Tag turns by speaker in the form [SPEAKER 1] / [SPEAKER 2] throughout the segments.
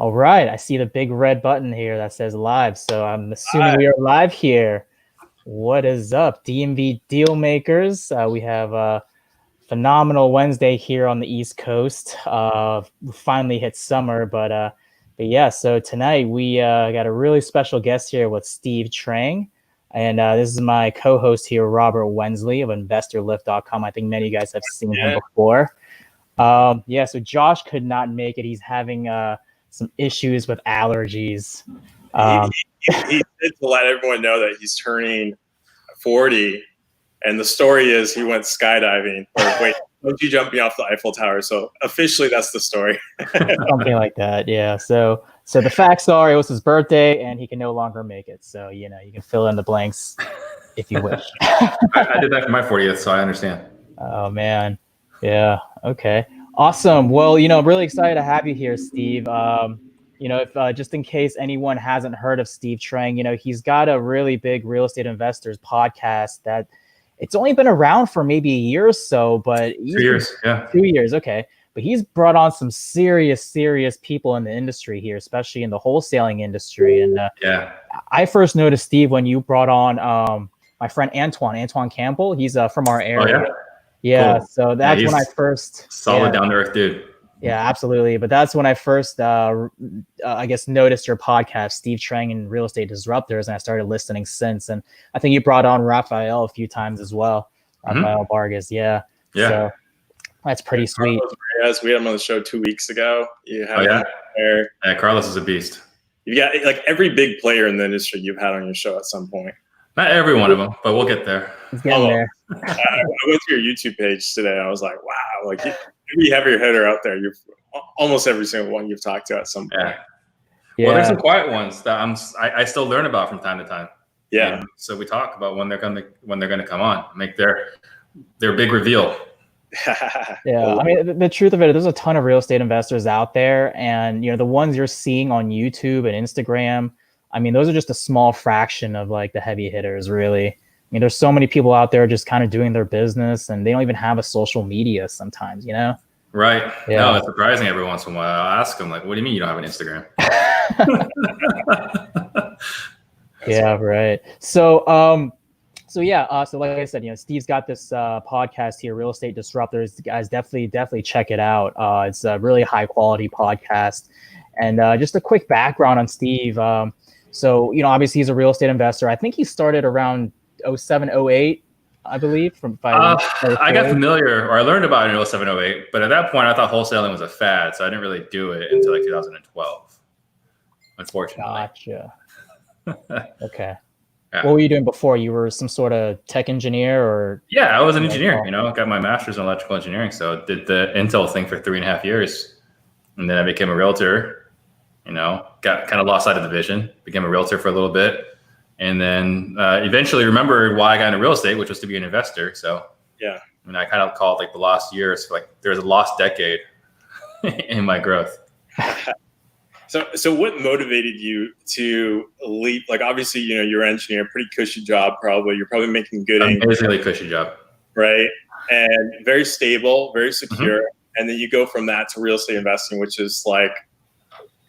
[SPEAKER 1] All right, I see the big red button here that says live, so I'm assuming we are live here. What is up, DMV deal makers? We have a phenomenal Wednesday here on the East Coast. We finally hit summer, but yeah. So tonight we got a really special guest here with Steve Trang, and this is my co-host here, Robert Wensley of InvestorLift.com. I think many of you guys have seen him before. Yeah. So Josh could not make it. He's having some issues with allergies.
[SPEAKER 2] He did to let everyone know that he's turning 40, and the story is he went skydiving. Or wait, don't you jumping off the Eiffel Tower? So officially, that's the story.
[SPEAKER 1] Something like that, yeah. So the facts are, it was his birthday, and he can no longer make it. So you can fill in the blanks if you wish.
[SPEAKER 3] I did that for my 40th, so I understand.
[SPEAKER 1] Oh man, yeah. Okay. Awesome. Well, I'm really excited to have you here, Steve. If just in case anyone hasn't heard of Steve Trang, he's got a really big real estate investors podcast that it's only been around for maybe a year or so, but
[SPEAKER 3] 2 years, yeah.
[SPEAKER 1] 2 years, okay. But he's brought on some serious people in the industry here, especially in the wholesaling industry. And
[SPEAKER 3] yeah,
[SPEAKER 1] I first noticed Steve when you brought on my friend Antoine Campbell. He's from our area.
[SPEAKER 3] Oh, yeah.
[SPEAKER 1] Yeah,
[SPEAKER 3] Cool.
[SPEAKER 1] so that's when I first
[SPEAKER 3] solid down to earth dude.
[SPEAKER 1] Yeah, absolutely. But that's when I first, I guess, noticed your podcast, Steve Trang and Real Estate Disruptors, and I started listening since. And I think you brought on Raphael a few times as well, Raphael Vargas. Yeah. So that's pretty sweet.
[SPEAKER 2] Yes, we had him on the show 2 weeks ago.
[SPEAKER 3] Yeah, Carlos is a beast.
[SPEAKER 2] You got like every big player in the industry you've had on your show at some point.
[SPEAKER 3] Not every one of them, but we'll get there.
[SPEAKER 1] He's getting there.
[SPEAKER 2] I went to your YouTube page today. I was like, wow, like every heavier hitter out there, you're almost every single one you've talked to at some point.
[SPEAKER 3] Yeah. Well, there's some quiet ones that I still learn about from time to time.
[SPEAKER 2] Yeah.
[SPEAKER 3] And so we talk about when they're gonna come on, make their big reveal.
[SPEAKER 1] Yeah, I mean, the truth of it, there's a ton of real estate investors out there, and the ones you're seeing on YouTube and Instagram, I mean, those are just a small fraction of like the heavy hitters, really. I mean, there's so many people out there just kind of doing their business, and they don't even have a social media sometimes,
[SPEAKER 3] Right.
[SPEAKER 1] Yeah.
[SPEAKER 3] No, it's surprising every once in a while. I'll ask them, like, what do you mean you don't have an Instagram?
[SPEAKER 1] Yeah, right. So like I said, Steve's got this podcast here, Real Estate Disruptors. Guys, definitely check it out. It's a really high quality podcast. And just a quick background on Steve. So, obviously he's a real estate investor. I think he started around 07, 08, I believe.
[SPEAKER 3] I got familiar, or I learned about it in 07, 08, but at that point I thought wholesaling was a fad, so I didn't really do it until like 2012, unfortunately.
[SPEAKER 1] Gotcha. Okay.
[SPEAKER 3] Yeah.
[SPEAKER 1] What were you doing before? You were some sort of tech engineer or?
[SPEAKER 3] Yeah, I was an engineer, got my master's in electrical engineering. So did the Intel thing for 3.5 years. And then I became a realtor, got kind of lost sight of the vision, became a realtor for a little bit. And then eventually remembered why I got into real estate, which was to be an investor. So yeah, I kind of call it like the lost years, like there's a lost decade in my growth.
[SPEAKER 2] So what motivated you to leap? Like, obviously, you're an engineer, pretty cushy job, probably. You're probably making good income.
[SPEAKER 3] Basically a cushy job.
[SPEAKER 2] Right. And very stable, very secure. Mm-hmm. And then you go from that to real estate investing, which is like,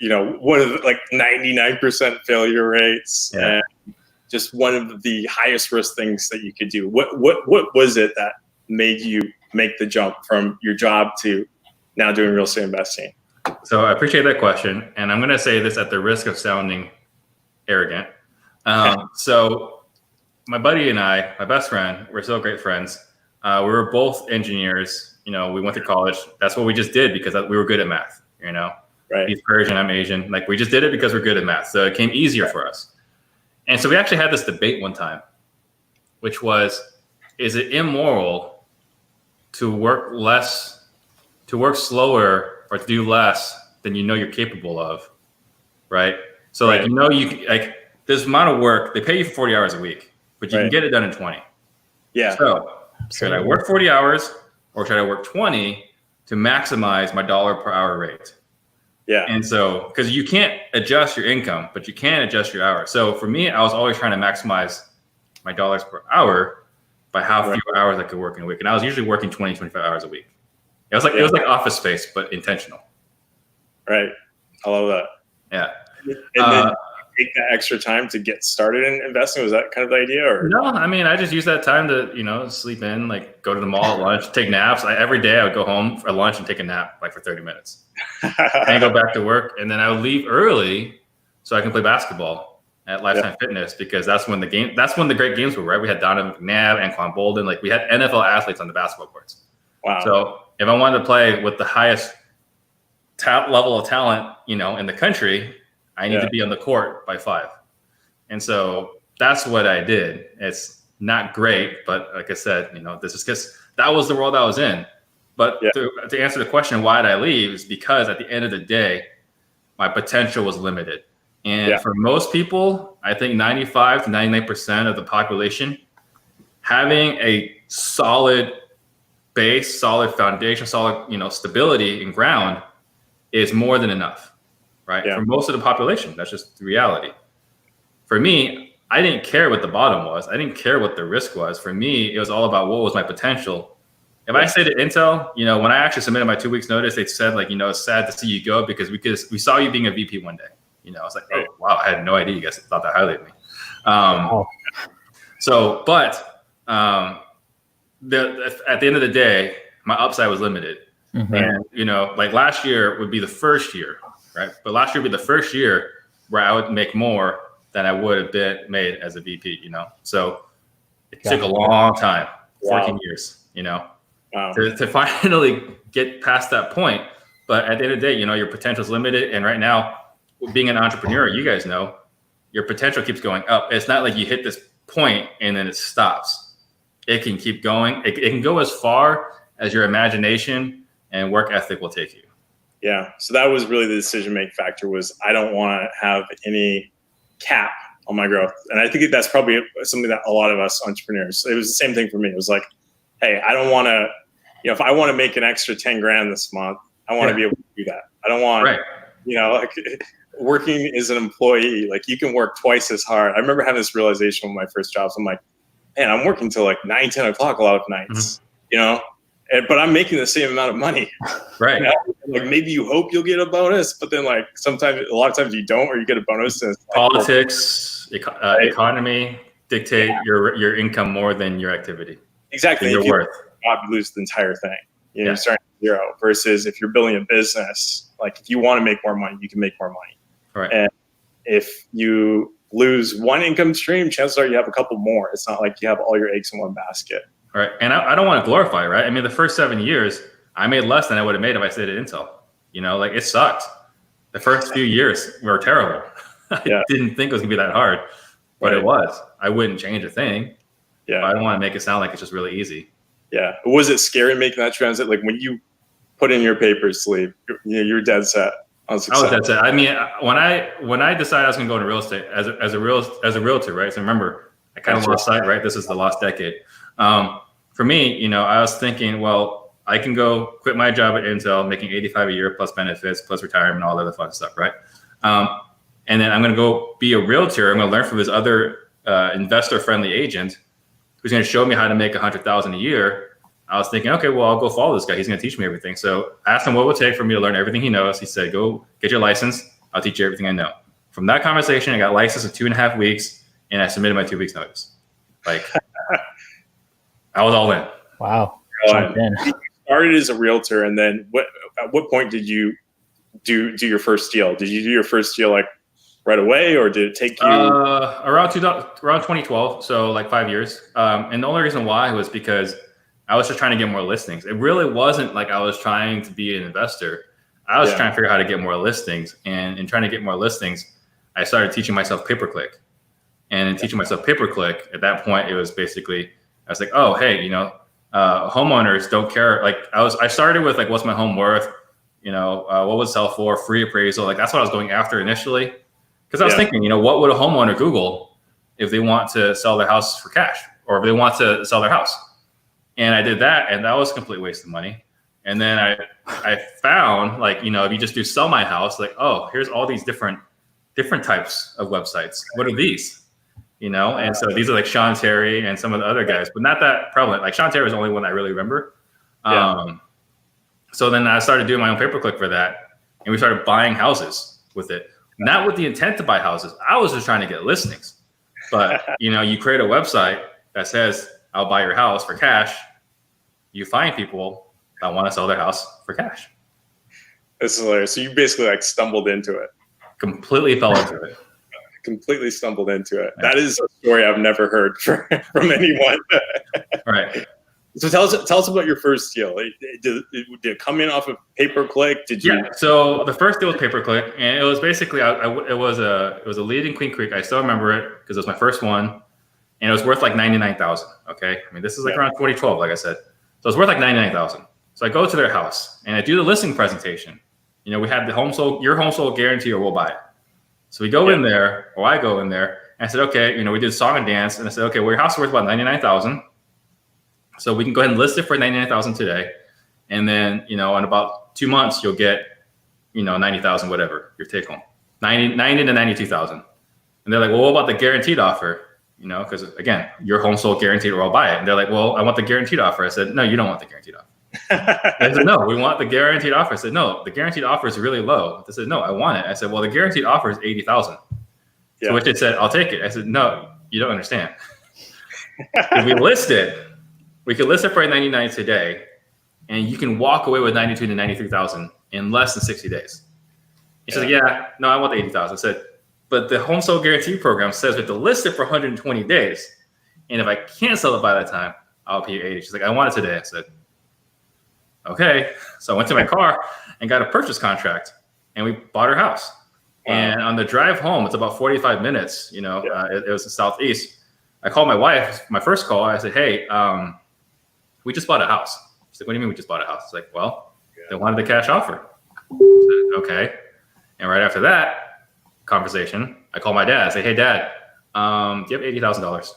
[SPEAKER 2] one of the, like 99% failure rates and just one of the highest risk things that you could do. What was it that made you make the jump from your job to now doing real estate investing?
[SPEAKER 3] So I appreciate that question. And I'm going to say this at the risk of sounding arrogant. So my buddy and I, my best friend, we're still great friends. We were both engineers. We went to college. That's what we just did because we were good at math, Right. He's Persian, I'm Asian. Like, we just did it because we're good at math. So it came easier for us. And so we actually had this debate one time, which was, is it immoral to work slower or to do less than you're capable of, right? So like, this amount of work, they pay you for 40 hours a week, but you can get it done in 20.
[SPEAKER 2] Yeah.
[SPEAKER 3] So should I work 40 hours or should I work 20 to maximize my dollar per hour rate? Yeah. And so, because you can't adjust your income, but you can adjust your hours. So for me, I was always trying to maximize my dollars per hour by how few hours I could work in a week. And I was usually working 20, 25 hours a week. It was like Office Space, but intentional.
[SPEAKER 2] Right. I love that.
[SPEAKER 3] Yeah.
[SPEAKER 2] And then take that extra time to get started in investing. Was that kind of the idea? Or
[SPEAKER 3] no, I mean, I just use that time to, sleep in, like go to the mall at lunch, take naps. Every day I would go home for lunch and take a nap like for 30 minutes and go back to work. And then I would leave early so I can play basketball at Lifetime Fitness, because that's when the great games were, right? We had Donovan McNabb, Anquan Bolden, like we had NFL athletes on the basketball courts.
[SPEAKER 2] Wow.
[SPEAKER 3] So if I wanted to play with the highest level of talent, in the country, I need to be on the court by 5. And so that's what I did. It's not great, but like I said, this is because that was the world I was in. But to answer the question, why did I leave, is because at the end of the day, my potential was limited. And for most people, I think 95 to 99% of the population, having a solid base, solid foundation, solid, stability and ground is more than enough. Right. For most of the population, that's just the reality. For me, I didn't care what the bottom was. I didn't care what the risk was. For me, it was all about what was my potential. If I stayed at Intel, when I actually submitted my 2 weeks notice, they said it's sad to see you go because we saw you being a VP one day. I was like, oh, wow, I had no idea you guys thought that highly of me. At the end of the day, my upside was limited. Mm-hmm. And, like last year would be the first year. Right. But last year would be the first year where I would make more than I would have been made as a VP, So it took a long time, 14 years, to finally get past that point. But at the end of the day, your potential is limited. And right now, being an entrepreneur, you guys know, your potential keeps going up. It's not like you hit this point and then it stops. It can keep going. It can go as far as your imagination and work ethic will take you.
[SPEAKER 2] Yeah. So that was really the decision-making factor, was I don't want to have any cap on my growth. And I think that's probably something that a lot of us entrepreneurs, it was the same thing for me. It was like, hey, I don't want to, if I want to make an extra 10 grand this month, I want to be able to do that. I don't want, working as an employee, like you can work twice as hard. I remember having this realization with my first jobs. I'm like, man, I'm working till like 9, 10 o'clock a lot of nights, but I'm making the same amount of money.
[SPEAKER 3] Right.
[SPEAKER 2] Like maybe you hope you'll get a bonus, but then like a lot of times you don't, or you get a bonus. And it's
[SPEAKER 3] politics, economy dictate your income more than your activity.
[SPEAKER 2] Exactly.
[SPEAKER 3] Your worth.
[SPEAKER 2] You lose the entire thing. You're starting at zero. Versus if you're building a business, like if you want to make more money, you can make more money.
[SPEAKER 3] Right.
[SPEAKER 2] And if you lose one income stream, chances are you have a couple more. It's not like you have all your eggs in one basket.
[SPEAKER 3] Right. And I don't want to glorify, right? I mean, the first 7 years, I made less than I would have made if I stayed at Intel. It sucked. The first few years were terrible. I didn't think it was going to be that hard, but it was. I wouldn't change a thing. Yeah. But I don't want to make it sound like it's just really easy.
[SPEAKER 2] Yeah. Was it scary making that transit? Like when you put in your papers, sleep, you're dead set on success.
[SPEAKER 3] I was dead set. I mean, when I decided I was going to go into real estate as a realtor, right? So remember, I kind of lost sight, right? This is the lost decade. For me, I was thinking, well, I can go quit my job at Intel, making 85 a year plus benefits, plus retirement, all the other fun stuff, right? And then I'm going to go be a realtor. I'm going to learn from this other investor-friendly agent who's going to show me how to make $100,000 a year. I was thinking, okay, well, I'll go follow this guy. He's going to teach me everything. So I asked him what it would take for me to learn everything he knows. He said, go get your license. I'll teach you everything I know. From that conversation, I got licensed in 2.5 weeks, and I submitted my 2 weeks notice. Like, I was all in.
[SPEAKER 1] Wow.
[SPEAKER 2] You started as a realtor, and then at what point did you do your first deal? Did you do your first deal like right away, or did it take you
[SPEAKER 3] around 2012? So like 5 years. And the only reason why was because I was just trying to get more listings. It really wasn't like I was trying to be an investor. I was trying to figure out how to get more listings, and in trying to get more listings, I started teaching myself pay-per-click. And in teaching myself pay-per-click, at that point, it was basically, I was like, oh, hey, homeowners don't care. Like I started with like, what's my home worth? What would it sell for? Free appraisal. Like that's what I was going after initially. Because I was thinking, what would a homeowner Google if they want to sell their house for cash, or if they want to sell their house? And I did that, and that was a complete waste of money. And then I found like, if you just do sell my house, like, oh, here's all these different types of websites. What are these? And so these are like Sean Terry and some of the other guys, but not that prevalent. Like Sean Terry was the only one I really remember. So then I started doing my own pay-per-click for that, and we started buying houses with it. not with the intent to buy houses. I was just trying to get listings. But, you create a website that says, I'll buy your house for cash. You find people that want to sell their house for cash.
[SPEAKER 2] This is hilarious. So you basically like stumbled into it.
[SPEAKER 3] Completely fell into it.
[SPEAKER 2] Completely stumbled into it. That is a story I've never heard from anyone.
[SPEAKER 3] Right.
[SPEAKER 2] So tell us about your first deal. Did it come in off of pay-per-click? Did you?
[SPEAKER 3] Yeah. So the first deal was pay-per-click, and it was basically it was a lead in Queen Creek. I still remember it because it was my first one, and it was worth like $99,000. Okay. I mean, this is like around 2012, like I said. So it's worth like $99,000. So I go to their house and I do the listing presentation. We have the your home sold guarantee or we'll buy it. So we go in there, or I go in there, and I said, okay, we did song and dance, and I said, okay, well, your house is worth about $99,000. So we can go ahead and list it for $99,000 today. And then, in about 2 months, you'll get, $90,000, whatever, your take home, $90,000 to $92,000. And they're like, well, what about the guaranteed offer? Because again, your home sold guaranteed or I'll buy it. And they're like, well, I want the guaranteed offer. I said, no, you don't want the guaranteed offer. I said, no, we want the guaranteed offer. I said, no, the guaranteed offer is really low. They said, no, I want it. I said, well, the guaranteed offer is $80,000. Yeah. To which they said, I'll take it. I said, no, you don't understand. If we list it, we could list it for $99,000 today, and you can walk away with $92,000 to $93,000 in less than 60 days. He said, yeah, no, I want the $80,000. I said, but the home sold guarantee program says we have to list it for 120 days. And if I can't sell it by that time, I'll pay you $80,000. She's like, I want it today. I said, okay. So I went to my car and got a purchase contract, and we bought her house. Wow. And on the drive home, it's about 45 minutes. It was the Southeast. I called my wife, my first call. I said, hey, we just bought a house. She's like, what do you mean we just bought a house? It's like, well, they wanted the cash offer. I said, okay. And right after that conversation, I call my dad. I say, hey, Dad, do you have $80,000?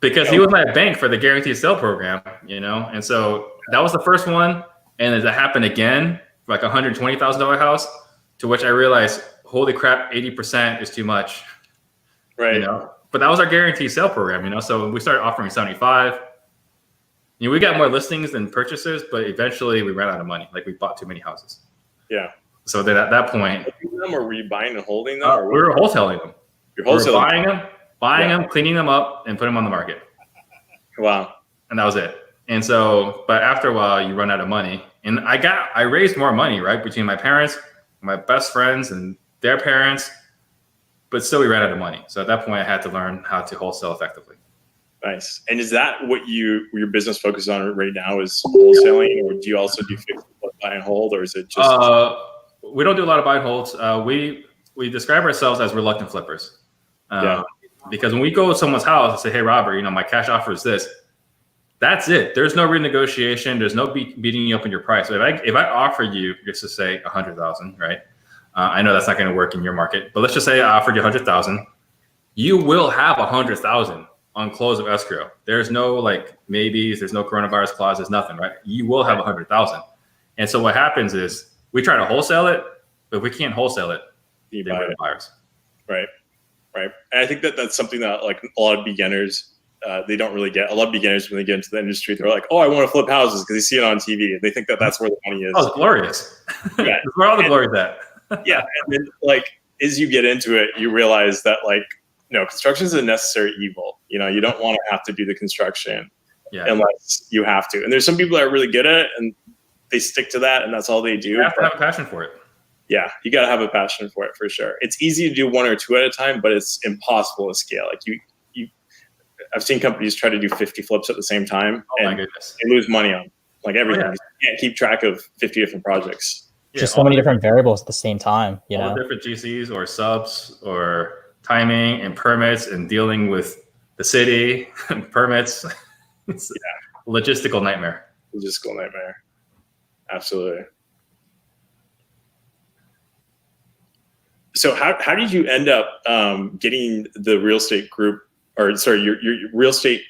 [SPEAKER 3] Because he was my bank for the guaranteed sale program, and so that was the first one. And as it happened again, for like $120,000 house, to which I realized, holy crap, 80% is too much.
[SPEAKER 2] Right.
[SPEAKER 3] But that was our guaranteed sale program, so we started offering 75. We got more listings than purchases, but eventually we ran out of money. Like we bought too many houses.
[SPEAKER 2] Yeah.
[SPEAKER 3] So then at that point,
[SPEAKER 2] or were you buying and holding them?
[SPEAKER 3] We were wholesaling them.
[SPEAKER 2] You're wholesaling.
[SPEAKER 3] We were buying them, cleaning them up, and putting them on the market.
[SPEAKER 2] Wow.
[SPEAKER 3] And that was it. And so, but after a while, you run out of money. And I raised more money, right, between my parents, my best friends, and their parents. But still, we ran out of money. So at that point, I had to learn how to wholesale effectively.
[SPEAKER 2] Nice. And is that what your business focuses on right now, is wholesaling, or do you also do buy and hold, or is it just?
[SPEAKER 3] We don't do a lot of buy and holds. We describe ourselves as reluctant flippers. Because when we go to someone's house and say, hey, Robert, my cash offer is this, that's it. There's no renegotiation. There's no beating you up in your price. So if I offer you, just to say $100,000, right? I know that's not going to work in your market, but let's just say I offered you $100,000. You will have $100,000 on close of escrow. There's no like maybes. There's no coronavirus clause. There's nothing, right? You will have $100,000. And so what happens is we try to wholesale it, but if we can't wholesale it, they buy the buyers.
[SPEAKER 2] Right. And I think that's something that like a lot of beginners, they don't really get. A lot of beginners, when they get into the industry, they're like, oh, I want to flip houses because they see it on TV. And they think that that's where the money is.
[SPEAKER 3] Oh, it's glorious. Yeah. That's where all the glory is at.
[SPEAKER 2] Yeah. And then like, as you get into it, you realize that like, construction is a necessary evil. You don't want to have to do the construction unless you have to. And there's some people that are really good at it and they stick to that and that's all they do.
[SPEAKER 3] You have to have a passion for it.
[SPEAKER 2] Yeah, you got to have a passion for it for sure. It's easy to do one or two at a time, but it's impossible to scale. Like I've seen companies try to do 50 flips at the same time, and they lose money on like everything. You can't keep track of 50 different projects.
[SPEAKER 1] Just so many different variables at the same time.
[SPEAKER 3] All the different GCs or subs or timing and permits and dealing with the city and permits. It's a logistical nightmare.
[SPEAKER 2] Absolutely. So how did you end up getting the real estate group, or sorry, your real estate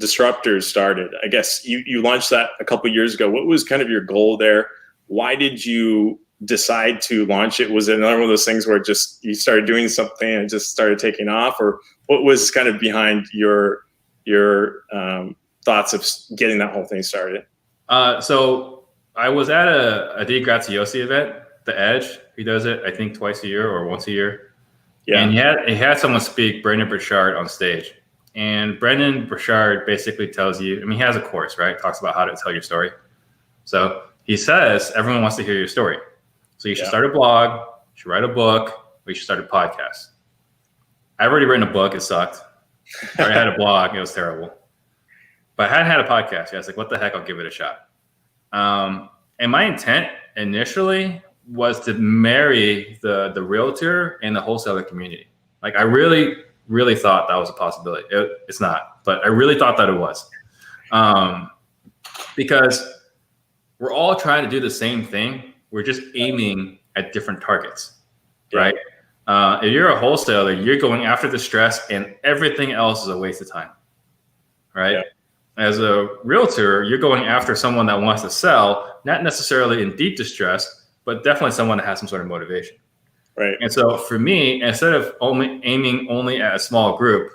[SPEAKER 2] disruptors started? I guess you launched that a couple of years ago. What was kind of your goal there? Why did you decide to launch it? Was it another one of those things where just you started doing something and it just started taking off, or what was kind of behind your thoughts of getting that whole thing started?
[SPEAKER 3] So I was at a Di Graziosi event, The Edge. He does it, I think, twice a year or once a year. Yeah. And he had someone speak, Brendan Burchard, on stage. And Brendan Burchard basically tells you, I mean, he has a course, right? Talks about how to tell your story. So he says, everyone wants to hear your story. So you should start a blog, you should write a book, or you should start a podcast. I've already written a book. It sucked. I already had a blog. It was terrible. But I hadn't had a podcast. I was like, what the heck? I'll give it a shot. And my intent initially was to marry the realtor and the wholesaler community. Like I really, really thought that was a possibility. It's not, but I really thought that it was. Because we're all trying to do the same thing. We're just aiming at different targets, right? If you're a wholesaler, you're going after the stress and everything else is a waste of time, right? Yeah. As a realtor, you're going after someone that wants to sell, not necessarily in deep distress, but definitely someone that has some sort of motivation.
[SPEAKER 2] Right.
[SPEAKER 3] And so for me, instead of aiming only at a small group,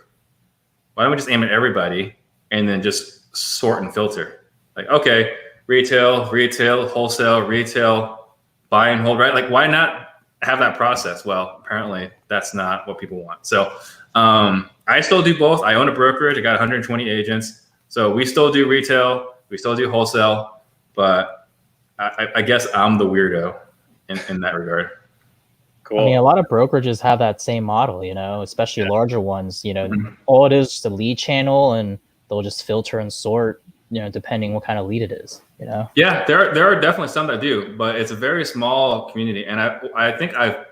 [SPEAKER 3] why don't we just aim at everybody and then just sort and filter? Like, okay, retail, wholesale, retail, buy and hold, right? Like, why not have that process? Well, apparently that's not what people want. So I still do both. I own a brokerage. I got 120 agents. So we still do retail. We still do wholesale. But I guess I'm the weirdo in that regard.
[SPEAKER 1] Cool. I mean, a lot of brokerages have that same model, especially larger ones. All it is just a lead channel, and they'll just filter and sort, depending what kind of lead it is.
[SPEAKER 3] Yeah, there are definitely some that do, but it's a very small community, and I think I've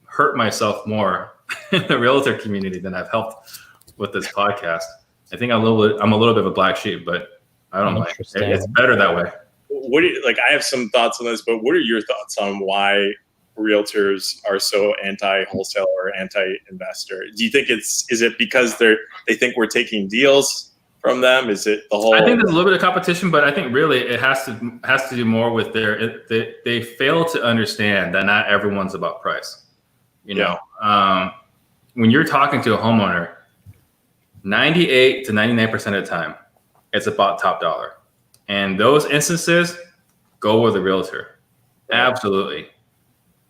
[SPEAKER 3] hurt myself more in the realtor community than I've helped with this podcast. I think I'm a little bit of a black sheep, but I don't mind. It's better that way.
[SPEAKER 2] I have some thoughts on this, but what are your thoughts on why realtors are so anti-wholesale or anti-investor? Do you think is it because they think we're taking deals from them? Is it the whole?
[SPEAKER 3] I think there's a little bit of competition, but I think really it has to do more with they fail to understand that not everyone's about price. When you're talking to a homeowner, 98 to 99% of the time, it's about top dollar. And those instances go with the realtor. Absolutely.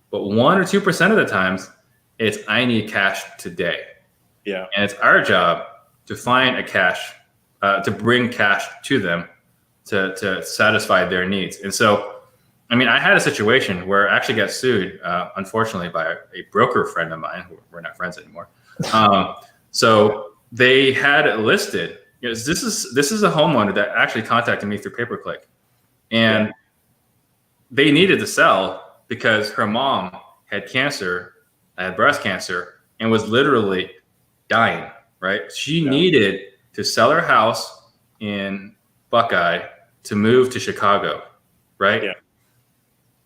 [SPEAKER 3] But 1 or 2% of the times, it's I need cash today.
[SPEAKER 2] Yeah.
[SPEAKER 3] And it's our job to find to bring cash to them to satisfy their needs. And so, I mean, I had a situation where I actually got sued, unfortunately, by a broker friend of mine. We're not friends anymore. So they had it listed. This is a homeowner that actually contacted me through pay-per-click, and they needed to sell because her mom had cancer, had breast cancer, and was literally dying. Right? She needed to sell her house in Buckeye to move to Chicago. Right?
[SPEAKER 2] Yeah.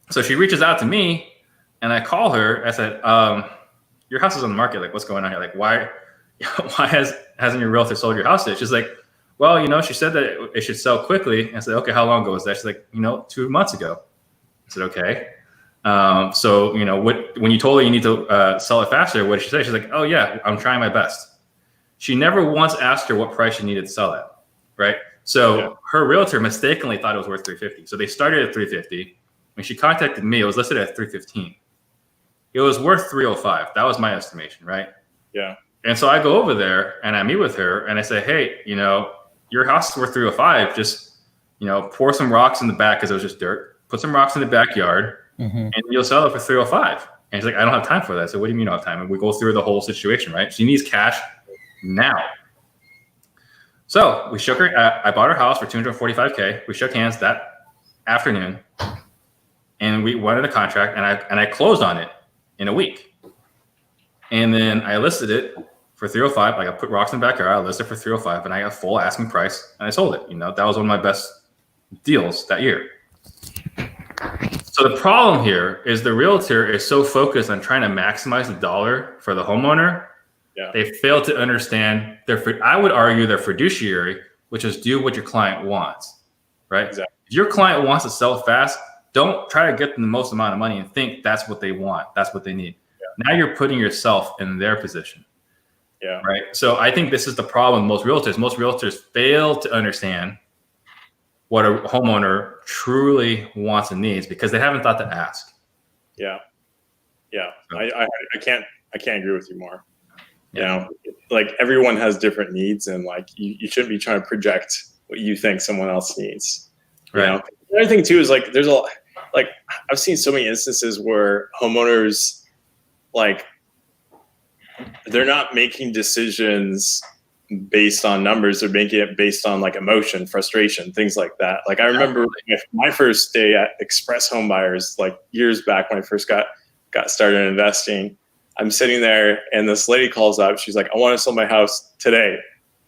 [SPEAKER 3] So she reaches out to me, and I call her. I said, "Your house is on the market. Like, what's going on here? Like, why hasn't your realtor sold your house yet?" She's like, well, she said that it should sell quickly. I said, okay, how long ago was that? She's like, 2 months ago. I said, okay. So, when you told her you need to sell it faster, what did she say? She's like, oh yeah, I'm trying my best. She never once asked her what price she needed to sell at, right? So her realtor mistakenly thought it was worth $350. So they started at $350. When she contacted me, it was listed at $315. It was worth $305. That was my estimation, right?
[SPEAKER 2] Yeah.
[SPEAKER 3] And so I go over there and I meet with her and I say, hey, your house is worth $305. Just, pour some rocks in the back because it was just dirt. Put some rocks in the backyard and you'll sell it for $305. And she's like, I don't have time for that. So what do you mean you don't have time? And we go through the whole situation, right? She needs cash now. So we shook her. I bought her house for $245K. We shook hands that afternoon and we went in a contract and I closed on it in a week. And then I listed it for $305. Like I put rocks in the backyard. I listed it for $305 and I got full asking price and I sold it. That was one of my best deals that year. So the problem here is the realtor is so focused on trying to maximize the dollar for the homeowner. Yeah. They fail to understand I would argue their fiduciary, which is do what your client wants, right? Exactly. If your client wants to sell fast, don't try to get them the most amount of money and think that's what they want. That's what they need. Yeah. Now you're putting yourself in their position.
[SPEAKER 2] Yeah.
[SPEAKER 3] Right. So I think this is the problem with most realtors. Most realtors fail to understand what a homeowner truly wants and needs because they haven't thought to ask.
[SPEAKER 2] Yeah. I can't agree with you more. You know, like everyone has different needs, and like you shouldn't be trying to project what you think someone else needs. You know, the other thing too is like I've seen so many instances where homeowners, like, they're not making decisions based on numbers. They're making it based on like emotion, frustration, things like that. Like I remember my first day at Express Home Buyers, like years back when I first got started investing. I'm sitting there and this lady calls up. She's like, I want to sell my house today.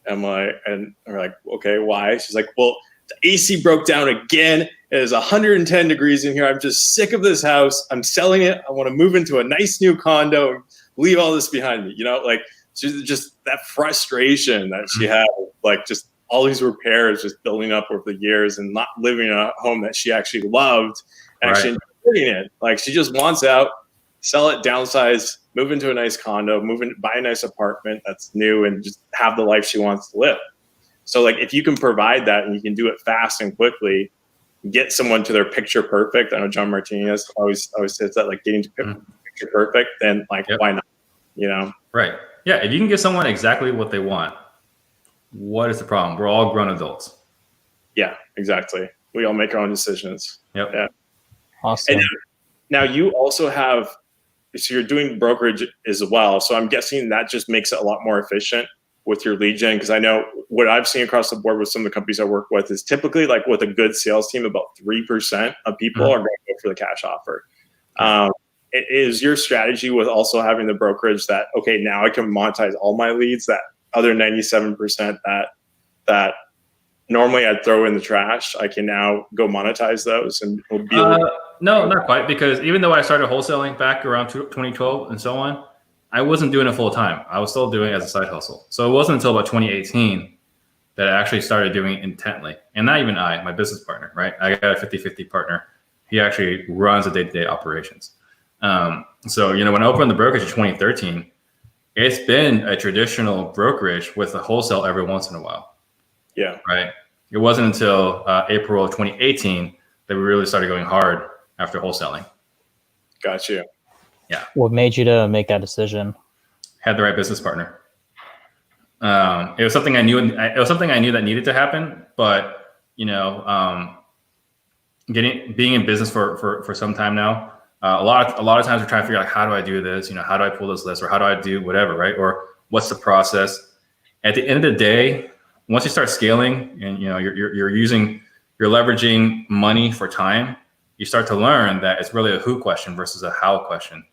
[SPEAKER 2] And we're like, okay, why? She's like, well, the AC broke down again. It is 110 degrees in here. I'm just sick of this house. I'm selling it. I want to move into a nice new condo and leave all this behind me. You know, like just that frustration that she had, like just all these repairs just building up over the years and not living in a home that she actually loved, actually living in. Like she just wants out, sell it, downsize, move into a nice condo, buy a nice apartment that's new, and just have the life she wants to live. So like if you can provide that and you can do it fast and quickly, get someone to their picture perfect. I know John Martinez always says that, like getting to picture perfect, then like why not? You know? Right.
[SPEAKER 3] Yeah. If you can give someone exactly what they want, what is the problem? We're all grown adults.
[SPEAKER 2] Yeah, exactly. We all make our own decisions.
[SPEAKER 3] Yep.
[SPEAKER 2] Yeah.
[SPEAKER 1] Awesome.
[SPEAKER 2] And now you also have, so you're doing brokerage as well. So I'm guessing that just makes it a lot more efficient with your lead gen. Because I know what I've seen across the board with some of the companies I work with is typically like with a good sales team, about 3% of people are going to go for the cash offer. Is your strategy with also having the brokerage that, okay, now I can monetize all my leads, that other 97% that normally I'd throw in the trash, I can now go monetize those and be
[SPEAKER 3] no, not quite, because even though I started wholesaling back around 2012 and so on, I wasn't doing it full time. I was still doing it as a side hustle. So it wasn't until about 2018 that I actually started doing it intently. And not even my business partner, right? I got a 50-50 partner. He actually runs the day-to-day operations. So, you know, when I opened the brokerage in 2013, it's been a traditional brokerage with a wholesale every once in a while.
[SPEAKER 2] Yeah.
[SPEAKER 3] Right. It wasn't until April of 2018 that we really started going hard after wholesaling.
[SPEAKER 2] Got you.
[SPEAKER 3] Yeah.
[SPEAKER 1] What made you to make that decision?
[SPEAKER 3] Had the right business partner. It was something I knew. It was something I knew that needed to happen. But you know, being in business for some time now, a lot of times we're trying to figure out, like, how do I do this? You know, how do I pull this list, or how do I do whatever, right? Or what's the process? At the end of the day, once you start scaling and you know you're leveraging money for time, you start to learn that it's really a who question versus a how question.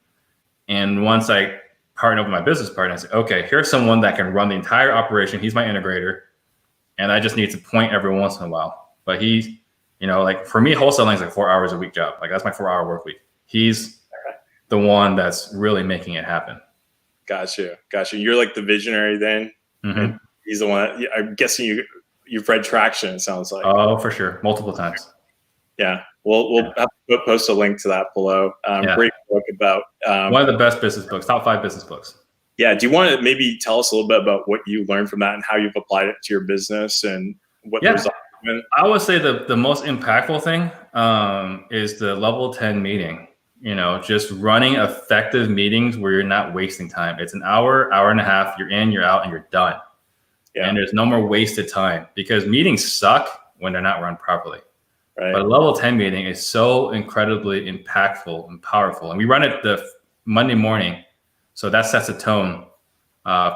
[SPEAKER 3] And once I partnered with my business partner, I said, okay, here's someone that can run the entire operation. He's my integrator, and I just need to point every once in a while. But he's, you know, like for me, wholesaling is like 4 hours a week job. Like that's my 4-hour work week. He's the one that's really making it happen.
[SPEAKER 2] Gotcha. You're like the visionary then. And he's the one. I'm guessing you've read Traction. It sounds like.
[SPEAKER 3] Oh, for sure, multiple times.
[SPEAKER 2] Yeah, we'll have to post a link to that below. Great book about
[SPEAKER 3] one of the best business books, top 5 business books.
[SPEAKER 2] Yeah. Do you want to maybe tell us a little bit about what you learned from that and how you've applied it to your business and what the results have been?
[SPEAKER 3] I would say the most impactful thing is the level 10 meeting. You know, just running effective meetings where you're not wasting time. It's an hour and a half. You're in, you're out, and you're done. Yeah. And there's no more wasted time, because meetings suck when they're not run properly. Right. But a level 10 meeting is so incredibly impactful and powerful. And we run it the Monday morning. So that sets a tone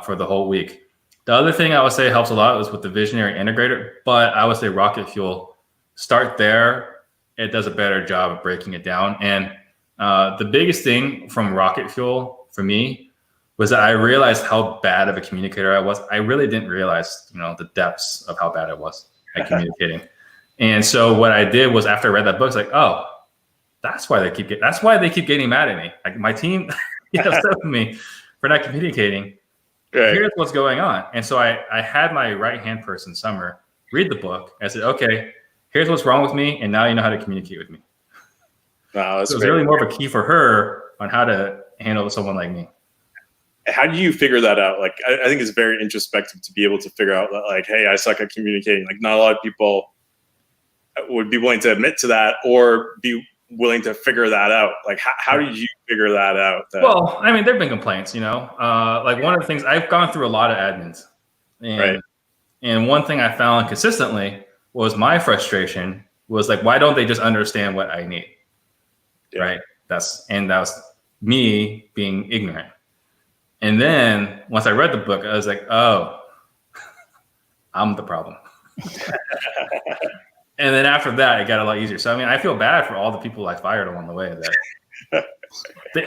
[SPEAKER 3] for the whole week. The other thing I would say helps a lot is with the visionary integrator, but I would say Rocket Fuel, start there. It does a better job of breaking it down. And the biggest thing from Rocket Fuel for me was that I realized how bad of a communicator I was. I really didn't realize, you know, the depths of how bad I was at communicating. And so what I did was, after I read that book, it's like, oh, that's why they keep getting mad at me. Like my team upset with me for not communicating. Right. Here's what's going on. And so I had my right-hand person, Summer, read the book. I said, okay, here's what's wrong with me, and now you know how to communicate with me.
[SPEAKER 2] Wow,
[SPEAKER 3] so it's really more of a key for her on how to handle someone like me.
[SPEAKER 2] How do you figure that out? Like, I think it's very introspective to be able to figure out that, like, hey, I suck at communicating. Like, not a lot of people would be willing to admit to that or be willing to figure that out. Like, how did you figure that out?
[SPEAKER 3] Well, I mean, there've been complaints, like one of the things I've gone through a lot of admins, and one thing I found consistently was my frustration was like, why don't they just understand what I need? Yeah. Right. That was me being ignorant. And then once I read the book, I was like, oh, I'm the problem. And then after that, it got a lot easier. So, I mean, I feel bad for all the people I fired along the way that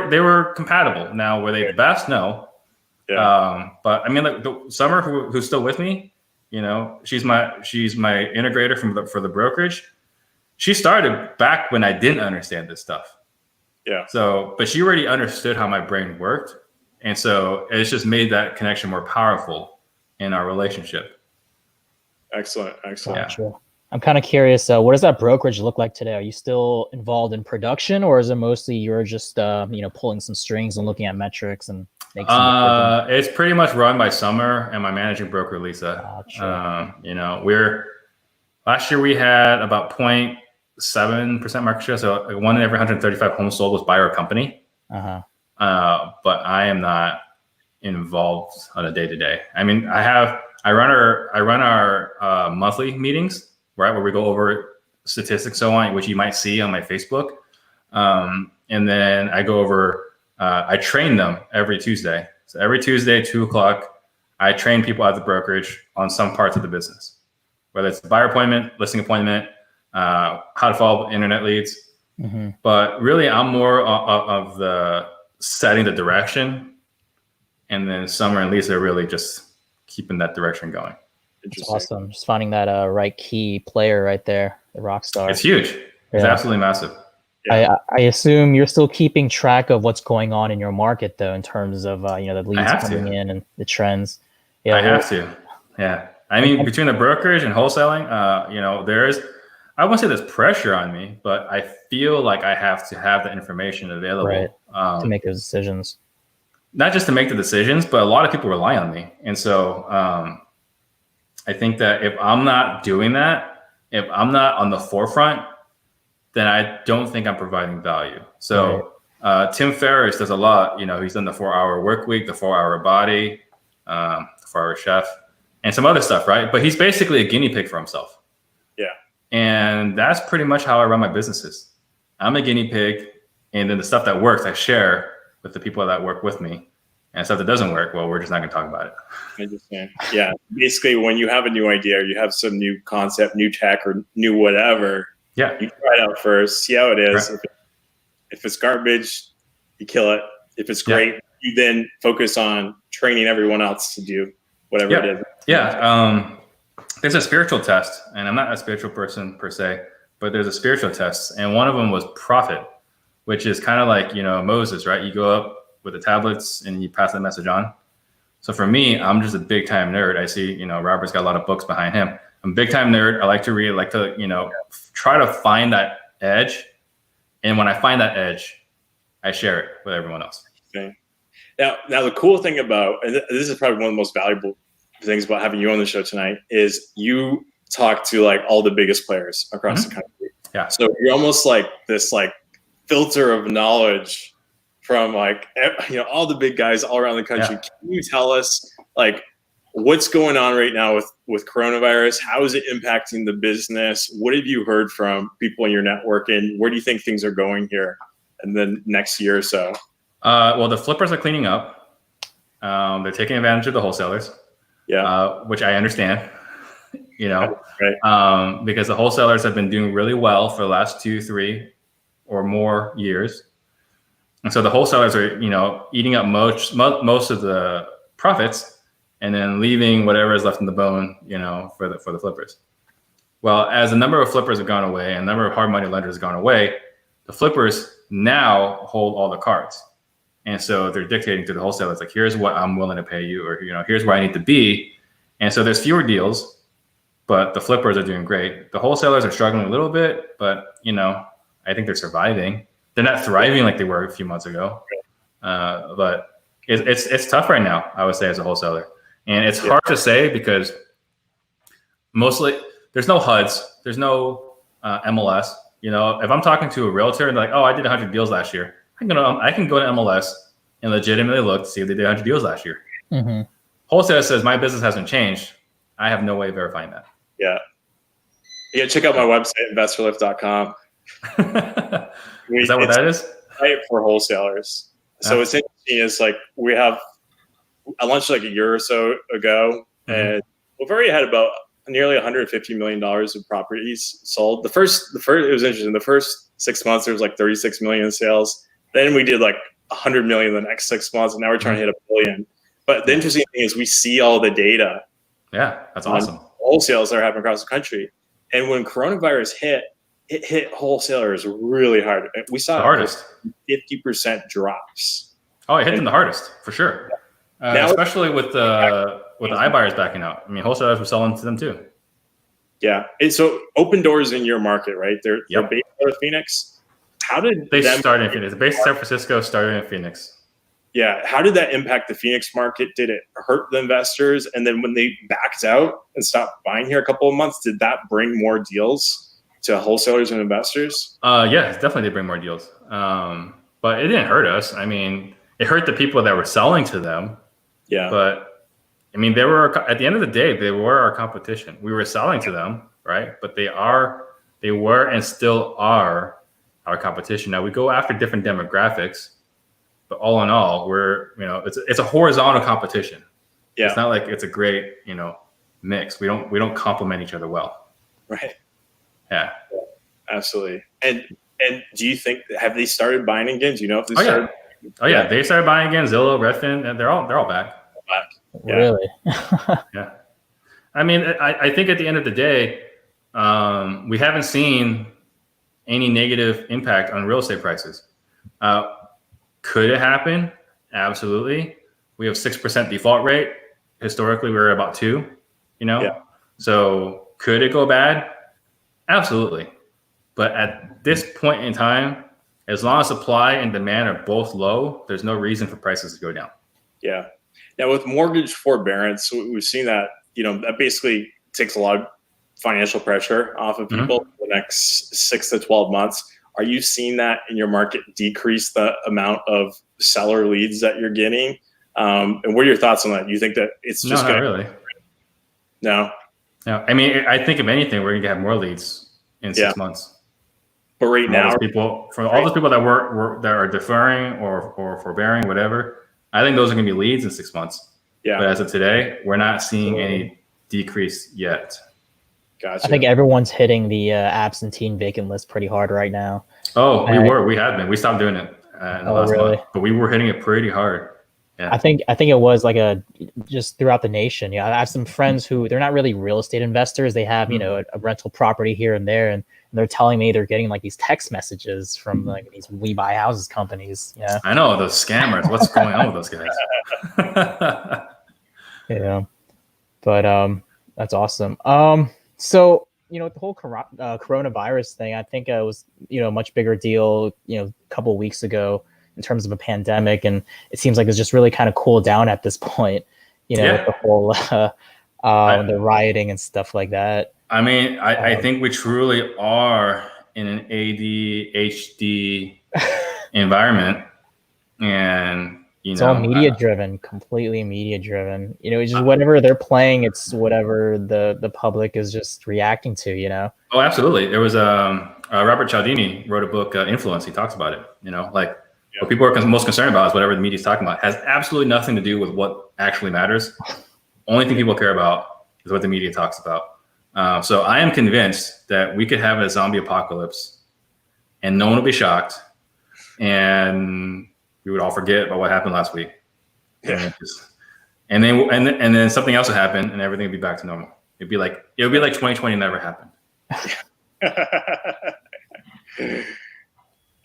[SPEAKER 3] they were compatible. Now, were they the best? No. Yeah. But I mean, like Summer, who's still with me, she's my integrator for the brokerage. She started back when I didn't understand this stuff. Yeah. So, but she already understood how my brain worked. And so it's just made that connection more powerful in our relationship.
[SPEAKER 2] Excellent.
[SPEAKER 1] Gotcha. Yeah. I'm kind of curious, what does that brokerage look like today? Are you still involved in production, or is it mostly you're just, pulling some strings and looking at metrics and making some
[SPEAKER 3] it's pretty much run by Summer and my managing broker, Lisa. Gotcha. Last year we had about 0.7% market share. So like 1 in every 135 homes sold was by our company. Uh-huh. But I am not involved on a day-to-day. I mean, I run our monthly meetings, right, where we go over statistics, so on, which you might see on my Facebook. And then I go over, I train them every Tuesday. So every Tuesday, 2:00, I train people at the brokerage on some parts of the business, whether it's the buyer appointment, listing appointment, how to follow internet leads. Mm-hmm. But really, I'm more of the setting the direction. And then Summer and Lisa are really just keeping that direction going.
[SPEAKER 1] It's awesome. Just finding that right key player right there, the rock star.
[SPEAKER 3] It's huge. It's absolutely massive.
[SPEAKER 1] Yeah. I assume you're still keeping track of what's going on in your market, though, in terms of the leads coming in and the trends.
[SPEAKER 3] Yeah, I have to. Yeah, I mean, between the brokerage and wholesaling, I won't say there's pressure on me, but I feel like I have to have the information available
[SPEAKER 1] to make those decisions.
[SPEAKER 3] Not just to make the decisions, but a lot of people rely on me, and so I think that if I'm not doing that, if I'm not on the forefront, then I don't think I'm providing value. So Tim Ferriss does a lot. He's done the 4-hour work week, the 4-hour body, the 4-hour chef, and some other stuff, right? But he's basically a guinea pig for himself. Yeah. And that's pretty much how I run my businesses. I'm a guinea pig, and then the stuff that works, I share with the people that work with me. And stuff that doesn't work, well, we're just not going to talk about it.
[SPEAKER 2] Interesting. Yeah. Basically, when you have a new idea, or you have some new concept, new tech, or new whatever, you try it out first, see how it is. Right. If it's garbage, you kill it. If it's great, you then focus on training everyone else to do whatever it is.
[SPEAKER 3] Yeah. There's a spiritual test, and I'm not a spiritual person per se, but there's a spiritual test. And one of them was prophet, which is kind of like, Moses, right? You go up with the tablets and you pass that message on. So for me, I'm just a big time nerd. I see, Robert's got a lot of books behind him. I'm a big time nerd. I like to read, try to find that edge. And when I find that edge, I share it with everyone else.
[SPEAKER 2] Okay. Now the cool thing about, and this is probably one of the most valuable things about having you on the show tonight, is you talk to like all the biggest players across the country. Yeah. So you're almost like this filter of knowledge from all the big guys all around the country. Yeah. Can you tell us what's going on right now with coronavirus? How is it impacting the business? What have you heard from people in your network, and where do you think things are going here in the next year or so?
[SPEAKER 3] Well, the flippers are cleaning up. They're taking advantage of the wholesalers. Yeah. Which I understand, because the wholesalers have been doing really well for the last 2, 3 or more years. And so the wholesalers are, eating up most of the profits and then leaving whatever is left in the bone, for the flippers. Well, as the number of flippers have gone away and the number of hard money lenders have gone away, the flippers now hold all the cards. And so they're dictating to the wholesalers, like, here's what I'm willing to pay you, or, here's where I need to be. And so there's fewer deals, but the flippers are doing great. The wholesalers are struggling a little bit, but, I think they're surviving. They're not thriving like they were a few months ago. But it's tough right now, I would say, as a wholesaler. And it's hard to say because mostly there's no HUDs, there's no MLS. You know, if I'm talking to a realtor and they're like, oh, I did 100 deals last year, I can go to MLS and legitimately look to see if they did 100 deals last year.
[SPEAKER 1] Mm-hmm.
[SPEAKER 3] Wholesale says my business hasn't changed. I have no way of verifying that.
[SPEAKER 2] Yeah. Yeah, check out my website, investorlift.com.
[SPEAKER 3] Is that what that is?
[SPEAKER 2] Right, for wholesalers. So what's interesting is like I launched like a year or so ago, and we've already had about nearly $150 million of properties sold. The first it was interesting. The first 6 months there was like 36 million in sales. Then we did like 100 million the next 6 months, and now we're trying to hit $1 billion. But the interesting thing is we see all the data.
[SPEAKER 3] Yeah, that's awesome.
[SPEAKER 2] Wholesales that are happening across the country, and when coronavirus hit, it hit wholesalers really hard. We saw
[SPEAKER 3] the hardest
[SPEAKER 2] 50% drops.
[SPEAKER 3] Oh, it hit them the hardest for sure. Now, especially with the iBuyers backing out. I mean, wholesalers were selling to them too.
[SPEAKER 2] Yeah. And so Open Doors in your market, right? They're based out of Phoenix. How did
[SPEAKER 3] they start in Phoenix? Based in San Francisco, started in Phoenix.
[SPEAKER 2] Yeah. How did that impact the Phoenix market? Did it hurt the investors? And then when they backed out and stopped buying here a couple of months, did that bring more deals to wholesalers and investors?
[SPEAKER 3] Yeah, definitely did bring more deals. But it didn't hurt us. I mean, it hurt the people that were selling to them. Yeah. But I mean, they were, at the end of the day, they were our competition. We were selling to them, right? But they were and still are our competition. Now we go after different demographics, but all in all, it's a horizontal competition. Yeah. It's not like it's a great, mix. We don't complement each other well.
[SPEAKER 2] Right.
[SPEAKER 3] Yeah.
[SPEAKER 2] Absolutely. And do you think, have they started buying again? Do you know if they started?
[SPEAKER 3] Oh yeah, they started buying again. Zillow, Redfin, and they're all back.
[SPEAKER 2] Yeah.
[SPEAKER 1] Really?
[SPEAKER 3] Yeah. I mean, I think at the end of the day, we haven't seen any negative impact on real estate prices. Could it happen? Absolutely. We have 6% default rate. Historically, we were about 2%. Yeah. So could it go bad? Absolutely. But at this point in time, as long as supply and demand are both low, there's no reason for prices to go down.
[SPEAKER 2] Yeah. Now with mortgage forbearance, we've seen that, that basically takes a lot of financial pressure off of people for the next 6 to 12 months. Are you seeing that in your market decrease the amount of seller leads that you're getting? And what are your thoughts on that? Do you think that it's just
[SPEAKER 3] not really?
[SPEAKER 2] No.
[SPEAKER 3] No. I mean, I think if anything, we're going to have more leads in 6 months.
[SPEAKER 2] But right now,
[SPEAKER 3] all those people that are deferring or forbearing, whatever, I think those are going to be leads in 6 months. Yeah. But as of today, we're not seeing any decrease yet.
[SPEAKER 2] Gotcha.
[SPEAKER 1] I think everyone's hitting the absentee vacant list pretty hard right now.
[SPEAKER 3] Oh, we had been. We stopped doing it in the last month, but we were hitting it pretty hard. Yeah.
[SPEAKER 1] I think it was like just throughout the nation. Yeah, I have some friends who they're not really real estate investors. They have a rental property here and there, and they're telling me they're getting like these text messages from like these We Buy Houses companies. Yeah,
[SPEAKER 3] I know those scammers. What's going on with those guys?
[SPEAKER 1] Yeah, but that's awesome. So the whole coronavirus thing, I think it was a much bigger deal a couple of weeks ago in terms of a pandemic, and it seems like it's just really kind of cooled down at this point. With the whole the rioting and stuff like that.
[SPEAKER 3] I mean, I think we truly are in an ADHD environment, and
[SPEAKER 1] it's all media driven, completely media driven. It's just whatever they're playing, it's whatever the public is just reacting to.
[SPEAKER 3] Oh, absolutely. There was Robert Cialdini wrote a book, Influence. He talks about it. What people are most concerned about is whatever the media is talking about. It has absolutely nothing to do with what actually matters. Only thing people care about is what the media talks about. So I am convinced that we could have a zombie apocalypse and no one will be shocked. And we would all forget about what happened last week. Yeah. And then something else would happen and everything would be back to normal. It would be like 2020 never happened.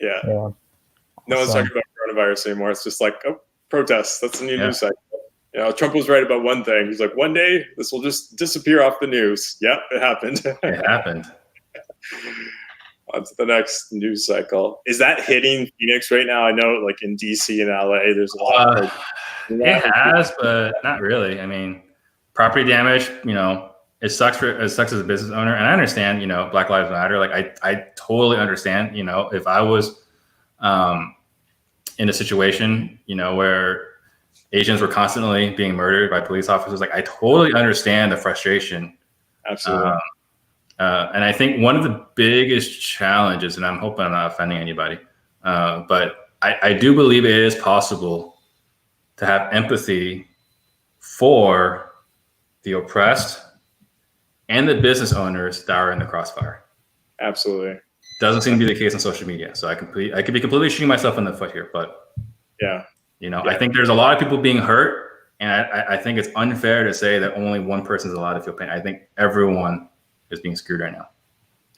[SPEAKER 2] Yeah. No one's talking about coronavirus anymore. It's just like, protests. That's the new news cycle. Trump was right about one thing. He's like, one day this will just disappear off the news. Yep, it happened.
[SPEAKER 3] It happened.
[SPEAKER 2] On to the next news cycle. Is that hitting Phoenix right now? I know, like in DC and LA, there's a lot.
[SPEAKER 3] It has, but not really. I mean, property damage. it sucks as a business owner. And I understand, Black Lives Matter. Like I totally understand, if I was in a situation, where Asians were constantly being murdered by police officers, like I totally understand the frustration.
[SPEAKER 2] Absolutely.
[SPEAKER 3] And I think one of the biggest challenges, and I'm hoping I'm not offending anybody, but I do believe it is possible to have empathy for the oppressed and the business owners that are in the crossfire.
[SPEAKER 2] Absolutely.
[SPEAKER 3] Doesn't seem to be the case on social media. So I could be completely shooting myself in the foot here, but I think there's a lot of people being hurt, and I think it's unfair to say that only one person is allowed to feel pain. I think everyone is being screwed right now.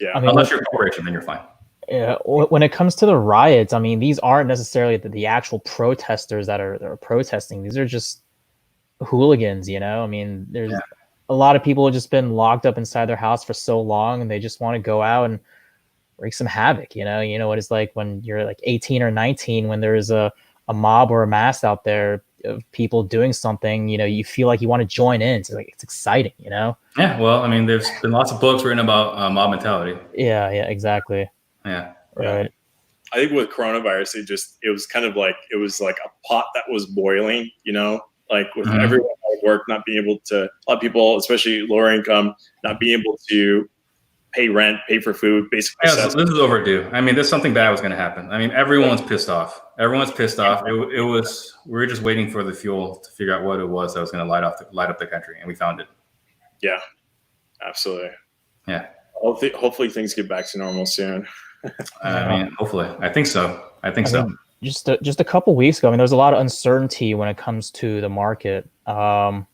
[SPEAKER 2] Yeah.
[SPEAKER 1] I mean,
[SPEAKER 3] unless you're a corporation, then you're fine.
[SPEAKER 1] Yeah, when it comes to the riots, I mean, these aren't necessarily the actual protesters that are protesting. These are just hooligans, I mean, there's a lot of people have just been locked up inside their house for so long, and they just want to go out and wreak some havoc. You know what it's like when you're like 18 or 19, when there's a mob or a mass out there of people doing something, you feel like you want to join in. So like, it's exciting,
[SPEAKER 3] Yeah, well, I mean, there's been lots of books written about mob mentality.
[SPEAKER 1] Yeah, exactly.
[SPEAKER 3] Yeah.
[SPEAKER 1] Right.
[SPEAKER 2] I think with coronavirus, it was kind of like, it was like a pot that was boiling, like with everyone at work not being able to, a lot of people, especially lower income, not being able to pay rent, pay for food, basically.
[SPEAKER 3] Yeah, so this is overdue. I mean, there's something bad was going to happen. I mean, everyone's pissed off. We were just waiting for the fuel to figure out what it was that was going to light up the country, and we found it.
[SPEAKER 2] Yeah, absolutely.
[SPEAKER 3] Yeah.
[SPEAKER 2] Hopefully things get back to normal soon.
[SPEAKER 3] I mean, hopefully. I think so.
[SPEAKER 1] Just a couple weeks ago, I mean, there was a lot of uncertainty when it comes to the market. I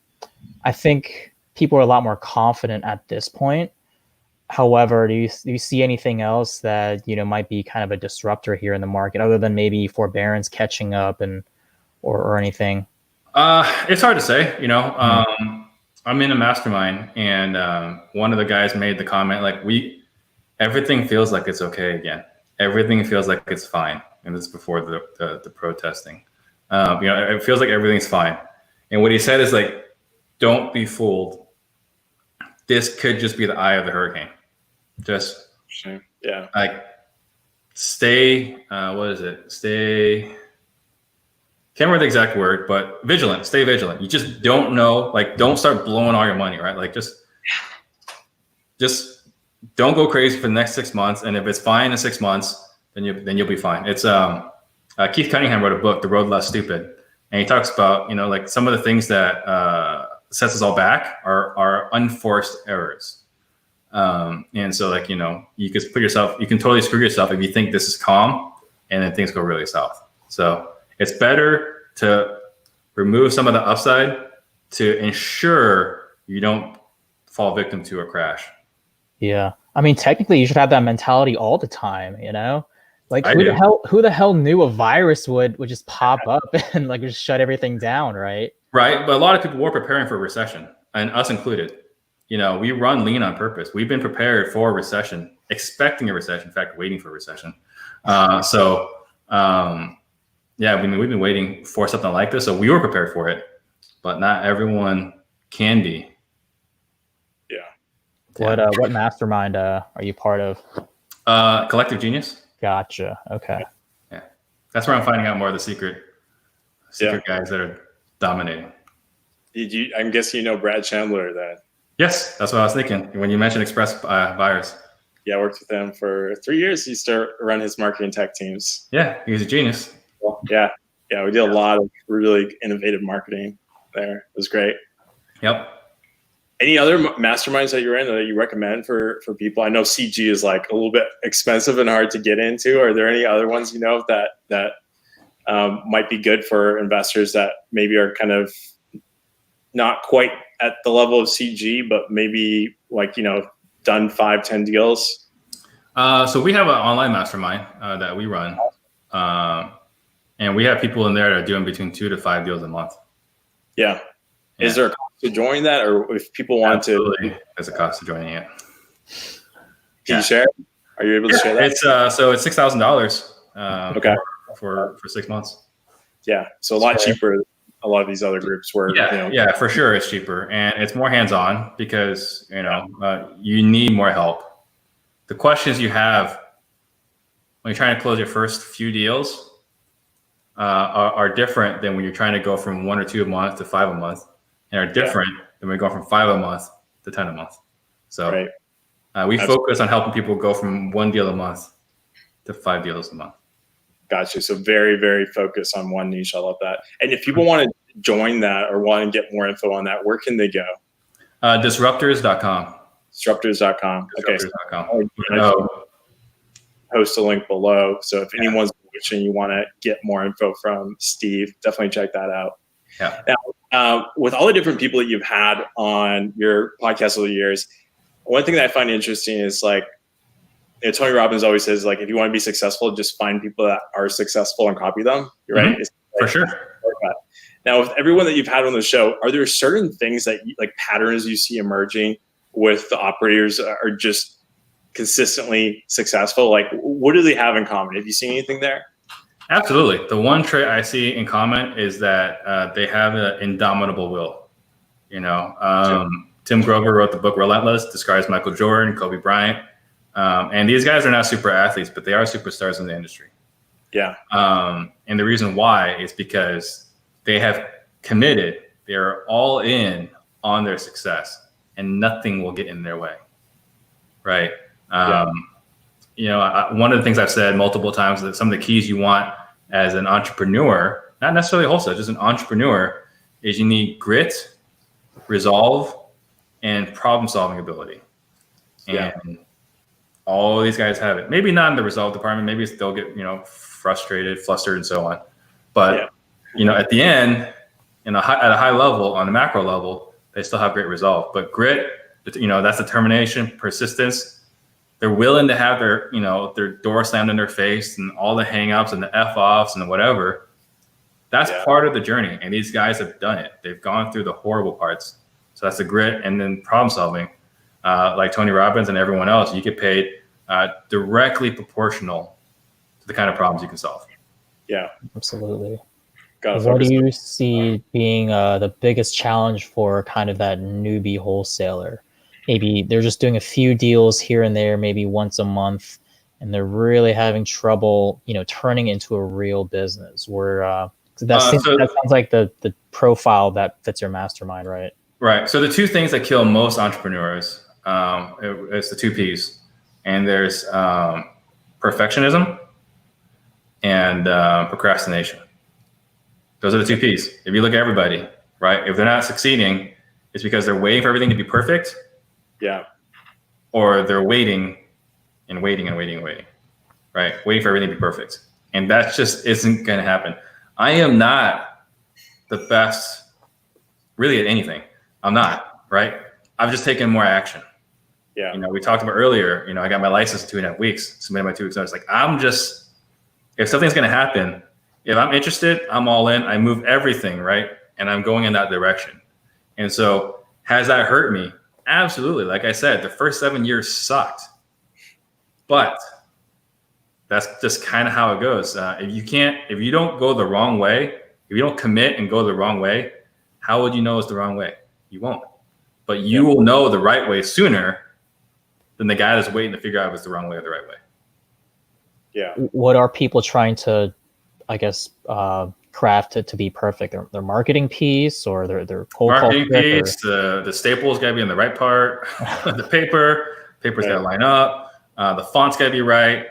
[SPEAKER 1] think people are a lot more confident at this point. However, do you see anything else that might be kind of a disruptor here in the market, other than maybe forbearance catching up or anything?
[SPEAKER 3] It's hard to say. I'm in a mastermind, and one of the guys made the comment like, everything feels like it's okay again. Everything feels like it's fine, and this is before the protesting. It feels like everything's fine, and what he said is like, don't be fooled. This could just be the eye of the hurricane. Just like stay. What is it? Stay. Can't remember the exact word, but vigilant. Stay vigilant. You just don't know. Like, don't start blowing all your money, right? Like, just don't go crazy for the next 6 months. And if it's fine in 6 months, then you'll be fine. It's Keith Cunningham wrote a book, The Road Less Stupid, and he talks about like some of the things that sets us all back are unforced errors. And so like, you can totally screw yourself if you think this is calm and then things go really south. So it's better to remove some of the upside to ensure you don't fall victim to a crash.
[SPEAKER 1] Yeah. I mean, technically you should have that mentality all the time, like who the hell knew a virus would just pop up and like just shut everything down. Right.
[SPEAKER 3] But a lot of people were preparing for a recession, and us included. We run lean on purpose. We've been prepared for a recession, expecting a recession, in fact, waiting for a recession. We've been waiting for something like this. So we were prepared for it, but not everyone can be.
[SPEAKER 2] Yeah.
[SPEAKER 1] What mastermind are you part of?
[SPEAKER 3] Collective Genius.
[SPEAKER 1] Gotcha. Okay.
[SPEAKER 3] Yeah. That's where I'm finding out more of the secret guys that are dominating.
[SPEAKER 2] I'm guessing Brad Chandler then.
[SPEAKER 3] Yes, that's what I was thinking when you mentioned Express Buyers.
[SPEAKER 2] Yeah, I worked with him for 3 years. He used to run his marketing tech teams.
[SPEAKER 3] Yeah, he was a genius.
[SPEAKER 2] Well, yeah, we did a lot of really innovative marketing there. It was great.
[SPEAKER 3] Yep.
[SPEAKER 2] Any other masterminds that you're in that you recommend for people? I know CG is like a little bit expensive and hard to get into. Are there any other ones that might be good for investors that maybe are kind of not quite at the level of CG, but maybe like, done 5-10 deals?
[SPEAKER 3] So we have an online mastermind that we run. And we have people in there that are doing between 2 to 5 deals a month. Yeah.
[SPEAKER 2] Is there a cost to join that, or if people want
[SPEAKER 3] Absolutely. There's a cost to joining it.
[SPEAKER 2] Can you share? Are you able to share that?
[SPEAKER 3] It's it's $6,000.
[SPEAKER 2] Okay.
[SPEAKER 3] For 6 months.
[SPEAKER 2] Yeah. So a lot cheaper a lot of these other groups where,
[SPEAKER 3] yeah, for sure it's cheaper and it's more hands-on because, you need more help. The questions you have when you're trying to close your first few deals are different than when you're trying to go from 1 or 2 a month to 5 a month, and are different than when we go from 5 a month to 10 a month. So we focus on helping people go from 1 deal a month to 5 deals a month.
[SPEAKER 2] Gotcha. So very, very focused on one niche. I love that. And if people want to join that or want to get more info on that, where can they go?
[SPEAKER 3] Disruptors.com.
[SPEAKER 2] Disruptors.com. Okay.
[SPEAKER 3] Disruptors.com.
[SPEAKER 2] Post a link below. So if anyone's watching, you want to get more info from Steve, definitely check that out.
[SPEAKER 3] Yeah.
[SPEAKER 2] Now, with all the different people that you've had on your podcast over the years, one thing that I find interesting is like, Tony Robbins always says, like, if you want to be successful, just find people that are successful and copy them. You're right.
[SPEAKER 3] For sure.
[SPEAKER 2] Now, with everyone that you've had on the show, are there certain things that like patterns you see emerging with the operators are just consistently successful? Like, what do they have in common? Have you seen anything there?
[SPEAKER 3] Absolutely. The one trait I see in common is that they have an indomitable will. Tim Grover wrote the book Relentless, describes Michael Jordan, Kobe Bryant. And these guys are not super athletes, but they are superstars in the industry.
[SPEAKER 2] Yeah.
[SPEAKER 3] And the reason why is because they have committed, they are all in on their success, and nothing will get in their way. Right. One of the things I've said multiple times is that some of the keys you want as an entrepreneur, not necessarily a wholesaler, just an entrepreneur, is you need grit, resolve, and problem-solving ability. And all these guys have it. Maybe not in the resolve department. Maybe they'll get, frustrated, flustered, and so on. But, at the end, at a high level, on the macro level, they still have great resolve. But grit, that's determination, persistence. They're willing to have their door slammed in their face and all the hang-ups and the F-offs and whatever. That's part of the journey. And these guys have done it. They've gone through the horrible parts. So that's the grit. And then problem solving. Like Tony Robbins and everyone else, you get paid directly proportional to the kind of problems you can solve.
[SPEAKER 2] Yeah,
[SPEAKER 1] absolutely. What do you see being the biggest challenge for kind of that newbie wholesaler? Maybe they're just doing a few deals here and there, maybe once a month, and they're really having trouble, turning into a real business. Where that sounds like the profile that fits your mastermind, right?
[SPEAKER 3] Right. So the two things that kill most entrepreneurs, it's the 2 P's, and there's perfectionism and procrastination. Those are the 2 P's. If you look at everybody, right, if they're not succeeding, it's because they're waiting for everything to be perfect.
[SPEAKER 2] Yeah.
[SPEAKER 3] Or they're waiting and waiting and waiting and waiting, right? Waiting for everything to be perfect. And that just isn't going to happen. I am not the best really at anything. I'm not, right? I've just taken more action.
[SPEAKER 2] Yeah.
[SPEAKER 3] We talked about earlier, I got my license in 2.5 weeks, submitted my 2 weeks notice. Like, if something's going to happen, if I'm interested, I'm all in. I move everything, right? And I'm going in that direction. And so has that hurt me? Absolutely. Like I said, the first 7 years sucked, but that's just kind of how it goes. If you don't go the wrong way, if you don't commit and go the wrong way, how would you know it's the wrong way? You won't. But you will know the right way sooner than the guy that's waiting to figure out if it's the wrong way or the right way.
[SPEAKER 2] Yeah.
[SPEAKER 1] What are people trying to, I guess, craft it to be perfect? Their marketing piece or their cold
[SPEAKER 3] marketing piece, the staples got to be in the right part. The paper's got to line up. The font's got to be right.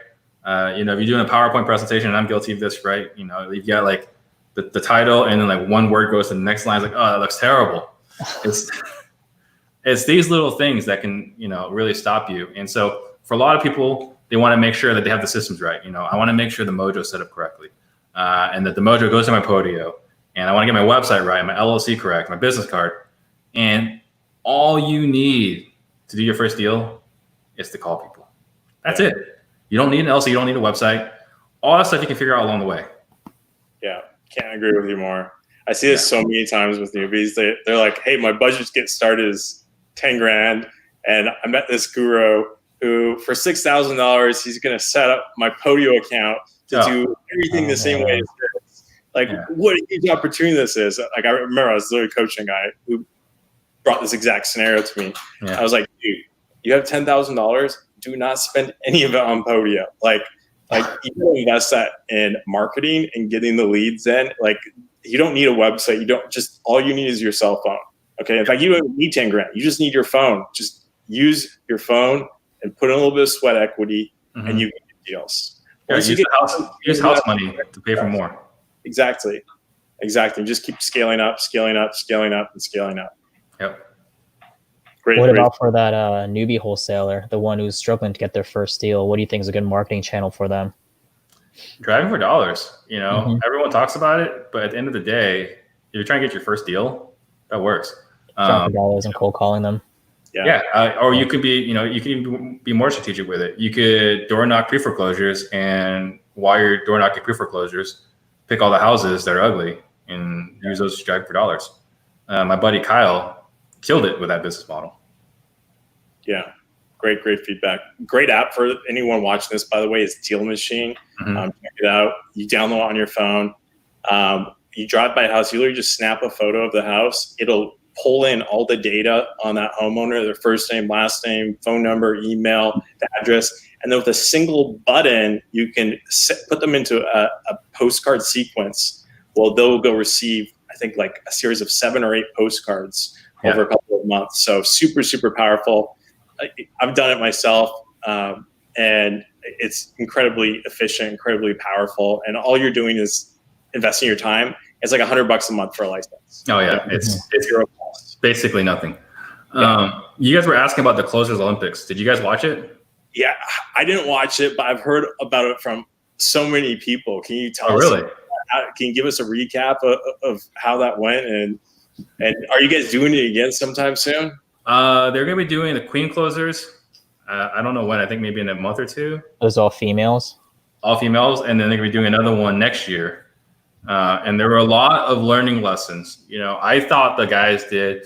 [SPEAKER 3] If you're doing a PowerPoint presentation, and I'm guilty of this, right? You've got like the title, and then like one word goes to the next line. It's like, oh, that looks terrible. It's these little things that can, really stop you. And so for a lot of people, they want to make sure that they have the systems right. I want to make sure the mojo's set up correctly, and that the mojo goes to my Podio, and I want to get my website right, my LLC correct, my business card. And all you need to do your first deal is to call people. That's it. You don't need an LLC. You don't need a website. All that stuff you can figure out along the way.
[SPEAKER 2] Yeah, can't agree with you more. I see this so many times with newbies. They're like, hey, my budget get started is 10 grand. And I met this guru who for $6,000, he's going to set up my Podio account to do everything the same way as this. Like, what a huge opportunity this is. Like, I remember I was literally coaching a guy who brought this exact scenario to me. I was like, dude, you have $10,000. Do not spend any of it on Podio. Like you can invest that in marketing and getting the leads in. Like, you don't need a website. You don't just, all you need is your cell phone. Okay. In fact, you don't need 10 grand. You just need your phone. Just use your phone and put in a little bit of sweat equity and you get deals.
[SPEAKER 3] Use house money to pay for more.
[SPEAKER 2] Exactly. Just keep scaling up.
[SPEAKER 3] Yep.
[SPEAKER 1] What about for that newbie wholesaler, the one who's struggling to get their first deal? What do you think is a good marketing channel for them?
[SPEAKER 3] Driving for dollars. Everyone talks about it, but at the end of the day, if you're trying to get your first deal, that works.
[SPEAKER 1] Driving for dollars and cold calling them.
[SPEAKER 3] Or you could be, you can even be more strategic with it. You could door knock pre-foreclosures, and while you're door knocking pre-foreclosures, pick all the houses that are ugly and use those to drive for dollars. My buddy Kyle killed it with that business model.
[SPEAKER 2] Yeah. Great feedback. Great app for anyone watching this, by the way, is Deal Machine. Check it out. You download it on your phone. You drive by a house, you literally just snap a photo of the house. It'll pull in all the data on that homeowner, their first name, last name, phone number, email, the address. And then with a single button, you can put them into a postcard sequence. Well, they'll go receive, I think, like a series of 7 or 8 postcards over a couple of months. So super, super powerful. I've done it myself, and it's incredibly efficient, incredibly powerful. And all you're doing is investing your time. It's like $100 a month for a license.
[SPEAKER 3] Oh yeah, it's zero cost. Basically nothing. You guys were asking about the Closers Olympics. Did you guys watch it?
[SPEAKER 2] Yeah, I didn't watch it, but I've heard about it from so many people. Can you tell us?
[SPEAKER 3] Really?
[SPEAKER 2] Can you give us a recap of how that went? And are you guys doing it again sometime soon?
[SPEAKER 3] They're going to be doing the Queen Closers. I don't know when. I think maybe in a month or two.
[SPEAKER 1] Those all females?
[SPEAKER 3] All females. And then they're going to be doing another one next year. And there were a lot of learning lessons. I thought the guys did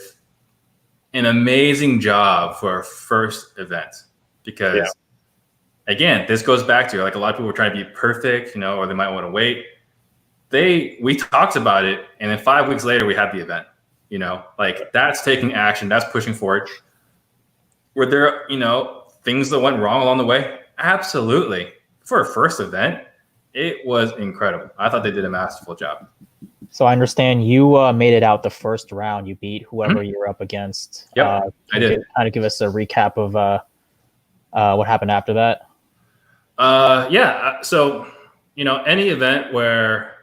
[SPEAKER 3] an amazing job for our first event because, again, this goes back to, like, a lot of people were trying to be perfect, or they might want to wait. We talked about it, and then 5 weeks later, we had the event. That's taking action. That's pushing forward. Were there, things that went wrong along the way? Absolutely. For a first event, it was incredible. I thought they did a masterful job.
[SPEAKER 1] So I understand you made it out the first round. You beat whoever you were up against.
[SPEAKER 3] Yep, I did.
[SPEAKER 1] Kind of give us a recap of what happened after that.
[SPEAKER 3] So, any event where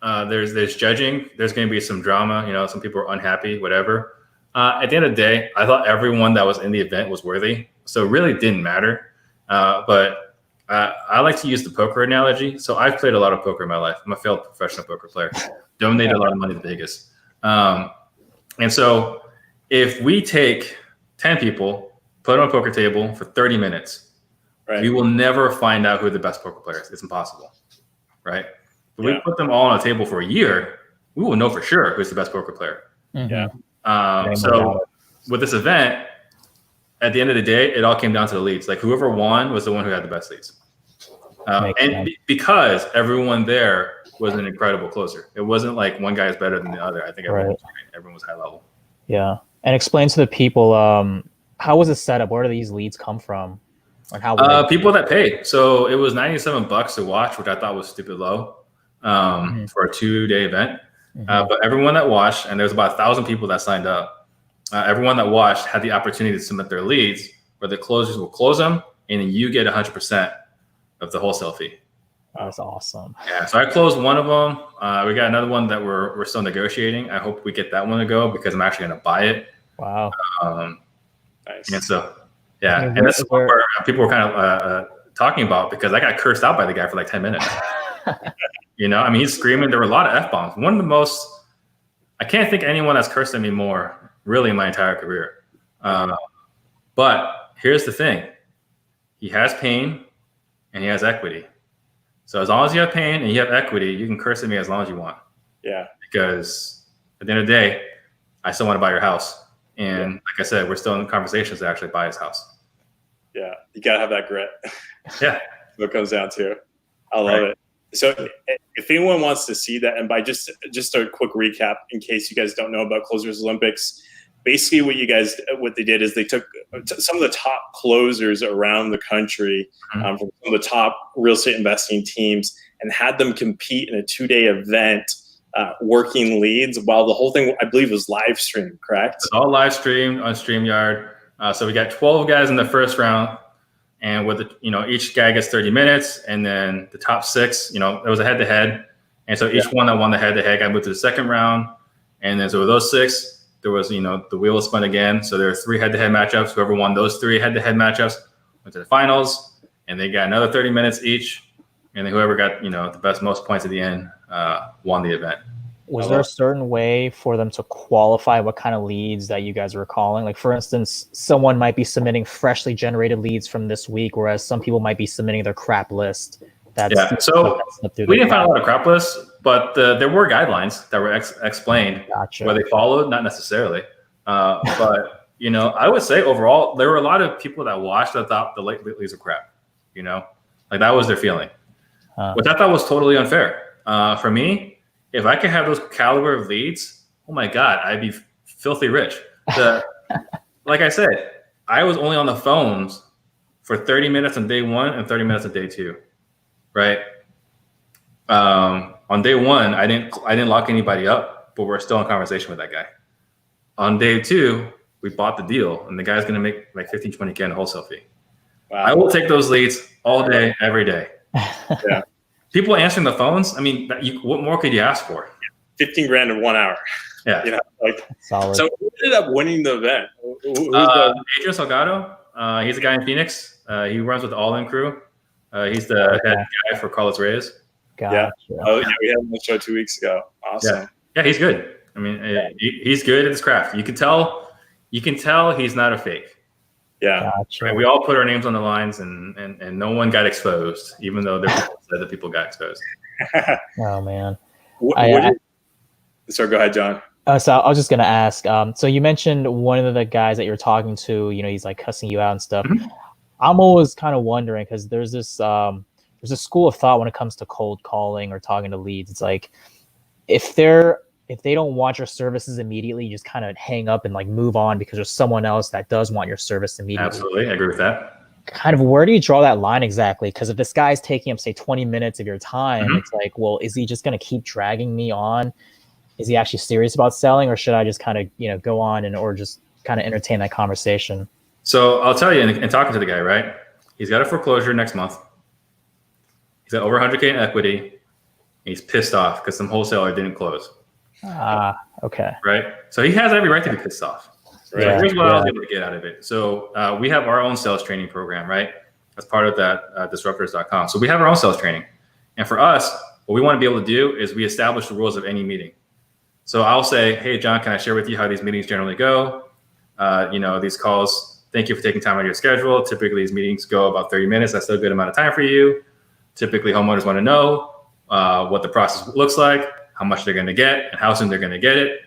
[SPEAKER 3] there's judging, there's going to be some drama. Some people are unhappy, whatever. At the end of the day, I thought everyone that was in the event was worthy. So it really didn't matter. But I like to use the poker analogy. So I've played a lot of poker in my life. I'm a failed professional poker player. Donated a lot of money to Vegas. And so if we take 10 people, put them on a poker table for 30 minutes, we will never find out who the best poker player is. It's impossible, right? If we put them all on a table for a year, we will know for sure who's the best poker player. So with this event, at the end of the day, it all came down to the leads. Like, whoever won was the one who had the best leads. Because everyone there was an incredible closer. It wasn't like one guy is better than the other. I think everyone was high level.
[SPEAKER 1] Yeah. And explain to the people, how was it set up? Where do these leads come from? And how
[SPEAKER 3] people that paid. So it was $97 to watch, which I thought was stupid low for a 2-day event. But everyone that watched, and there's about 1,000 people that signed up, everyone that watched had the opportunity to submit their leads, where the closers will close them, and then you get 100% of the wholesale fee.
[SPEAKER 1] That's awesome.
[SPEAKER 3] Yeah, so I closed one of them. We got another one that we're still negotiating. I hope we get that one to go because I'm actually going to buy it.
[SPEAKER 1] Wow.
[SPEAKER 3] Nice. And so, and this is where people were kind of talking about, because I got cursed out by the guy for like 10 minutes. He's screaming. There were a lot of F-bombs. One of the most, I can't think of anyone that's cursed at me more really in my entire career. But here's the thing. He has pain and he has equity. So as long as you have pain and you have equity, you can curse at me as long as you want. Yeah. Because at the end of the day, I still want to buy your house. And like I said, we're still in conversations to actually buy his house. Yeah. You got to have that grit. Yeah. That's what it comes down to. I love it.
[SPEAKER 2] So if anyone wants to see that, and by just a quick recap, in case you guys don't know about Closers Olympics, basically what they did is they took some of the top closers around the country, from some of the top real estate investing teams, and had them compete in a 2-day event, working leads, while the whole thing, I believe, was live streamed, correct?
[SPEAKER 3] It's all live streamed on StreamYard. So we got 12 guys in the first round. And with each guy gets 30 minutes, and then the top 6, it was a head-to-head, and so each one that won the head-to-head got moved to the second round, and then so with those 6, there was the wheel was spun again. So there were 3 head-to-head matchups. Whoever won those 3 head-to-head matchups went to the finals, and they got another 30 minutes each, and then whoever got the most points at the end won the event.
[SPEAKER 1] Was there a certain way for them to qualify what kind of leads that you guys were calling? Like, for instance, someone might be submitting freshly generated leads from this week, whereas some people might be submitting their crap list.
[SPEAKER 3] So we didn't find a lot of crap lists, but there were guidelines that were explained.
[SPEAKER 1] Gotcha.
[SPEAKER 3] Where they followed, not necessarily. But, I would say overall, there were a lot of people that watched that thought the late leads were crap. Like that was their feeling, which I thought was totally unfair. For me, if I could have those caliber of leads, oh my God, I'd be filthy rich. Like I said, I was only on the phones for 30 minutes on day 1 and 30 minutes on day 2, right? On day 1, I didn't lock anybody up, but we're still in conversation with that guy. On day 2, we bought the deal, and the guy's going to make like 15, 20K in a wholesale fee. Wow. I will take those leads all day, every day. Yeah. People answering the phones. I mean, what more could you ask for?
[SPEAKER 2] 15 grand in 1 hour.
[SPEAKER 3] Yeah.
[SPEAKER 1] Solid.
[SPEAKER 2] So who ended up winning the event?
[SPEAKER 3] Adrian Salgado. He's a guy in Phoenix. He runs with the All In crew. He's the head guy for Carlos Reyes.
[SPEAKER 1] Gotcha.
[SPEAKER 2] Yeah. Oh, yeah. We had him on the show 2 weeks ago. Awesome.
[SPEAKER 3] Yeah, he's good. I mean, he's good at his craft. You can tell he's not a fake.
[SPEAKER 2] Yeah.
[SPEAKER 1] Gotcha.
[SPEAKER 3] Right? We all put our names on the lines, and no one got exposed, even though there said that people got exposed.
[SPEAKER 1] Oh man.
[SPEAKER 2] So go ahead, John.
[SPEAKER 1] So I was just gonna ask. So you mentioned one of the guys that you're talking to. He's like cussing you out and stuff. Mm-hmm. I'm always kind of wondering, because there's a school of thought when it comes to cold calling or talking to leads. It's like if they don't want your services immediately, you just kind of hang up and like move on because there's someone else that does want your service immediately.
[SPEAKER 3] Absolutely, I agree with that.
[SPEAKER 1] Kind of, where do you draw that line exactly? Because if this guy's taking up, say, 20 minutes of your time, mm-hmm. It's like, well, is he just going to keep dragging me on? Is he actually serious about selling, or should I just kind of, go on or just kind of entertain that conversation?
[SPEAKER 3] So I'll tell you, in talking to the guy, right? He's got a foreclosure next month. He's got over 100K in equity. And he's pissed off because some wholesaler didn't close.
[SPEAKER 1] Okay.
[SPEAKER 3] Right. So he has every right to be pissed off. Right. So here's what I was able to get out of it. So we have our own sales training program, right? As part of that, disruptors.com. So we have our own sales training. And for us, what we want to be able to do is we establish the rules of any meeting. So I'll say, hey, John, can I share with you how these meetings generally go? These calls, thank you for taking time out of your schedule. Typically, these meetings go about 30 minutes. That's still a good amount of time for you. Typically, homeowners want to know what the process looks like, how much they're going to get, and how soon they're going to get it.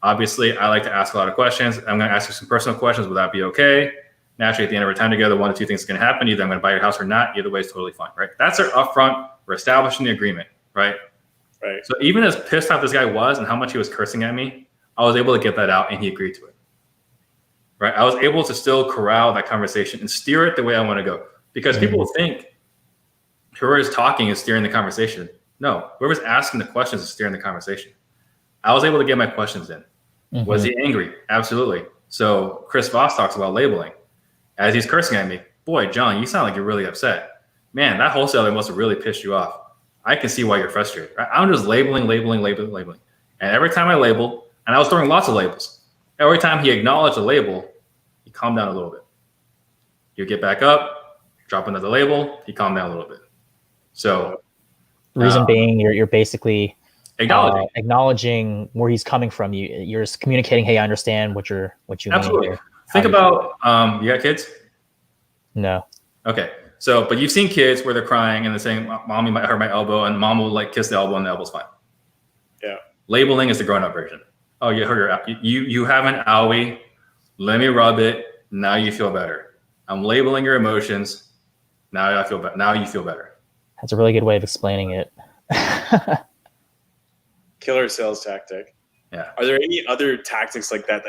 [SPEAKER 3] Obviously, I like to ask a lot of questions. I'm going to ask you some personal questions. Will that be okay? Naturally, at the end of our time together, one of two things is going to happen. Either I'm going to buy your house or not. Either way is totally fine, right? That's our upfront. We're establishing the agreement, right?
[SPEAKER 2] Right.
[SPEAKER 3] So even as pissed off this guy was and how much he was cursing at me, I was able to get that out and he agreed to it, right? I was able to still corral that conversation and steer it the way I want to go, because people think whoever is talking is steering the conversation. No, whoever's asking the questions is steering the conversation. I was able to get my questions in. Mm-hmm. Was he angry? Absolutely. So Chris Voss talks about labeling. As he's cursing at me, boy, John, you sound like you're really upset. Man, that wholesaler must have really pissed you off. I can see why you're frustrated. Right? I'm just labeling. And every time I labeled, and I was throwing lots of labels, every time he acknowledged the label, he calmed down a little bit. You get back up, drop another label, he calmed down a little bit. So
[SPEAKER 1] the reason being you're basically
[SPEAKER 3] acknowledging
[SPEAKER 1] where he's coming from. You're just communicating, hey, I understand what you
[SPEAKER 3] Absolutely.
[SPEAKER 1] mean.
[SPEAKER 3] Think about you got kids?
[SPEAKER 1] No.
[SPEAKER 3] Okay. So, but you've seen kids where they're crying and they're saying, "Mommy might hurt my elbow," and mom will like kiss the elbow, and the elbow's fine.
[SPEAKER 2] Yeah.
[SPEAKER 3] Labeling is the grown-up version. Oh, you hurt you have an owie. Let me rub it. Now you feel better. I'm labeling your emotions. Now I feel better. Now you feel better.
[SPEAKER 1] That's a really good way of explaining it.
[SPEAKER 2] Killer sales tactic.
[SPEAKER 3] Yeah.
[SPEAKER 2] Are there any other tactics like that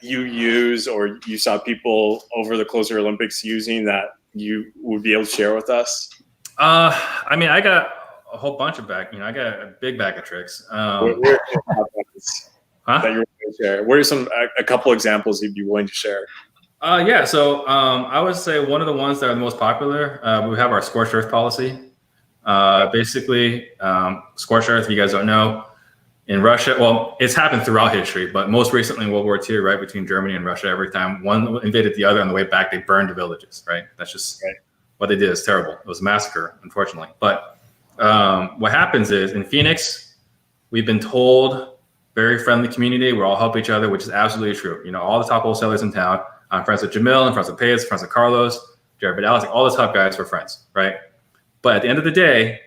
[SPEAKER 2] you use or you saw people over the Closer Olympics using that you would be able to share with us?
[SPEAKER 3] I mean, I got a whole bunch of I got a big bag of tricks.
[SPEAKER 2] Huh? That you're willing to share? What are a couple examples you'd be willing to share?
[SPEAKER 3] Yeah. So I would say one of the ones that are the most popular, we have our scorched earth policy. Basically, scorched earth, if you guys don't know, in Russia, well, it's happened throughout history, but most recently in World War II, right, between Germany and Russia, every time one invaded the other on the way back, they burned the villages, right? That's just what they did. Is terrible. It was a massacre, unfortunately. But what happens is in Phoenix, we've been told, very friendly community, we're all help each other, which is absolutely true. You know, all the top wholesalers in town, I'm friends with Jamil, I'm friends with Payas, friends with Carlos, Jared Vidal, like all the top guys, we're friends, right? But at the end of the day,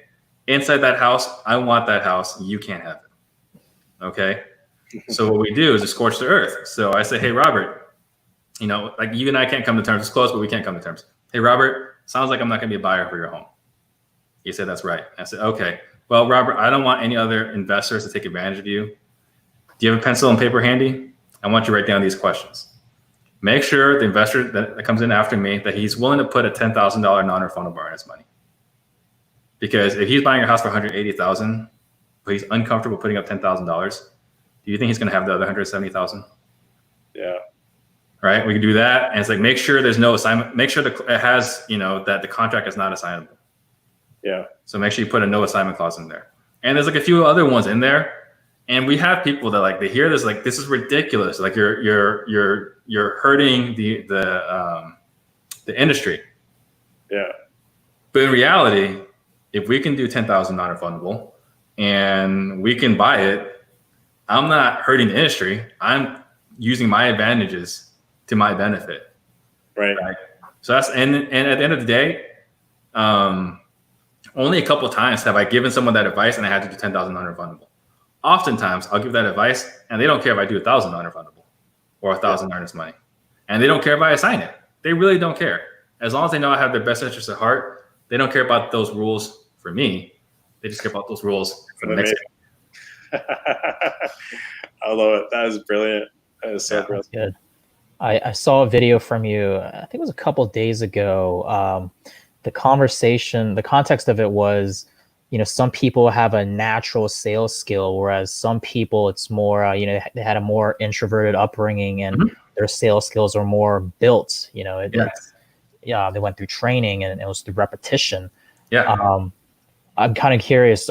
[SPEAKER 3] inside that house, I want that house, you can't have it. Okay. So what we do is just scorch the earth. So I say, hey, Robert, you know, like you and I can't come to terms. It's close, but we can't come to terms. Hey, Robert, sounds like I'm not going to be a buyer for your home. He said, that's right. I said, okay. Well, Robert, I don't want any other investors to take advantage of you. Do you have a pencil and paper handy? I want you to write down these questions. Make sure the investor that comes in after me, that he's willing to put a $10,000 non-refundable on his money. Because if he's buying your house for $180,000, but he's uncomfortable putting up $10,000, do you think he's going to have the other $170,000?
[SPEAKER 2] Yeah.
[SPEAKER 3] Right. We can do that. And it's like, make sure there's no assignment. Make sure that it has, you know, that the contract is not assignable.
[SPEAKER 2] Yeah.
[SPEAKER 3] So make sure you put a no assignment clause in there. And there's like a few other ones in there. And we have people that like, they hear this, like, this is ridiculous. Like you're hurting the industry.
[SPEAKER 2] Yeah.
[SPEAKER 3] But in reality, if we can do 10,000 non-refundable, and we can buy it, I'm not hurting the industry. I'm using my advantages to my benefit.
[SPEAKER 2] Right.
[SPEAKER 3] So that's, and at the end of the day, only a couple of times have I given someone that advice and I had to do 10,000 non-refundable. Oftentimes I'll give that advice and they don't care if I do 1,000 non-refundable or 1,000 earnest money. And they don't care if I assign it. They really don't care. As long as they know I have their best interests at heart, they don't care about those rules for me. They just care about those rules for the next day.
[SPEAKER 2] I love it. That is brilliant. That is so brilliant.
[SPEAKER 1] Good. I saw a video from you, I think it was a couple of days ago. The context of it was, you know, some people have a natural sales skill, whereas some people it's more, you know, they had a more introverted upbringing and their sales skills are more built, you know, they went through training and it was through repetition.
[SPEAKER 3] Yeah.
[SPEAKER 1] I'm kind of curious.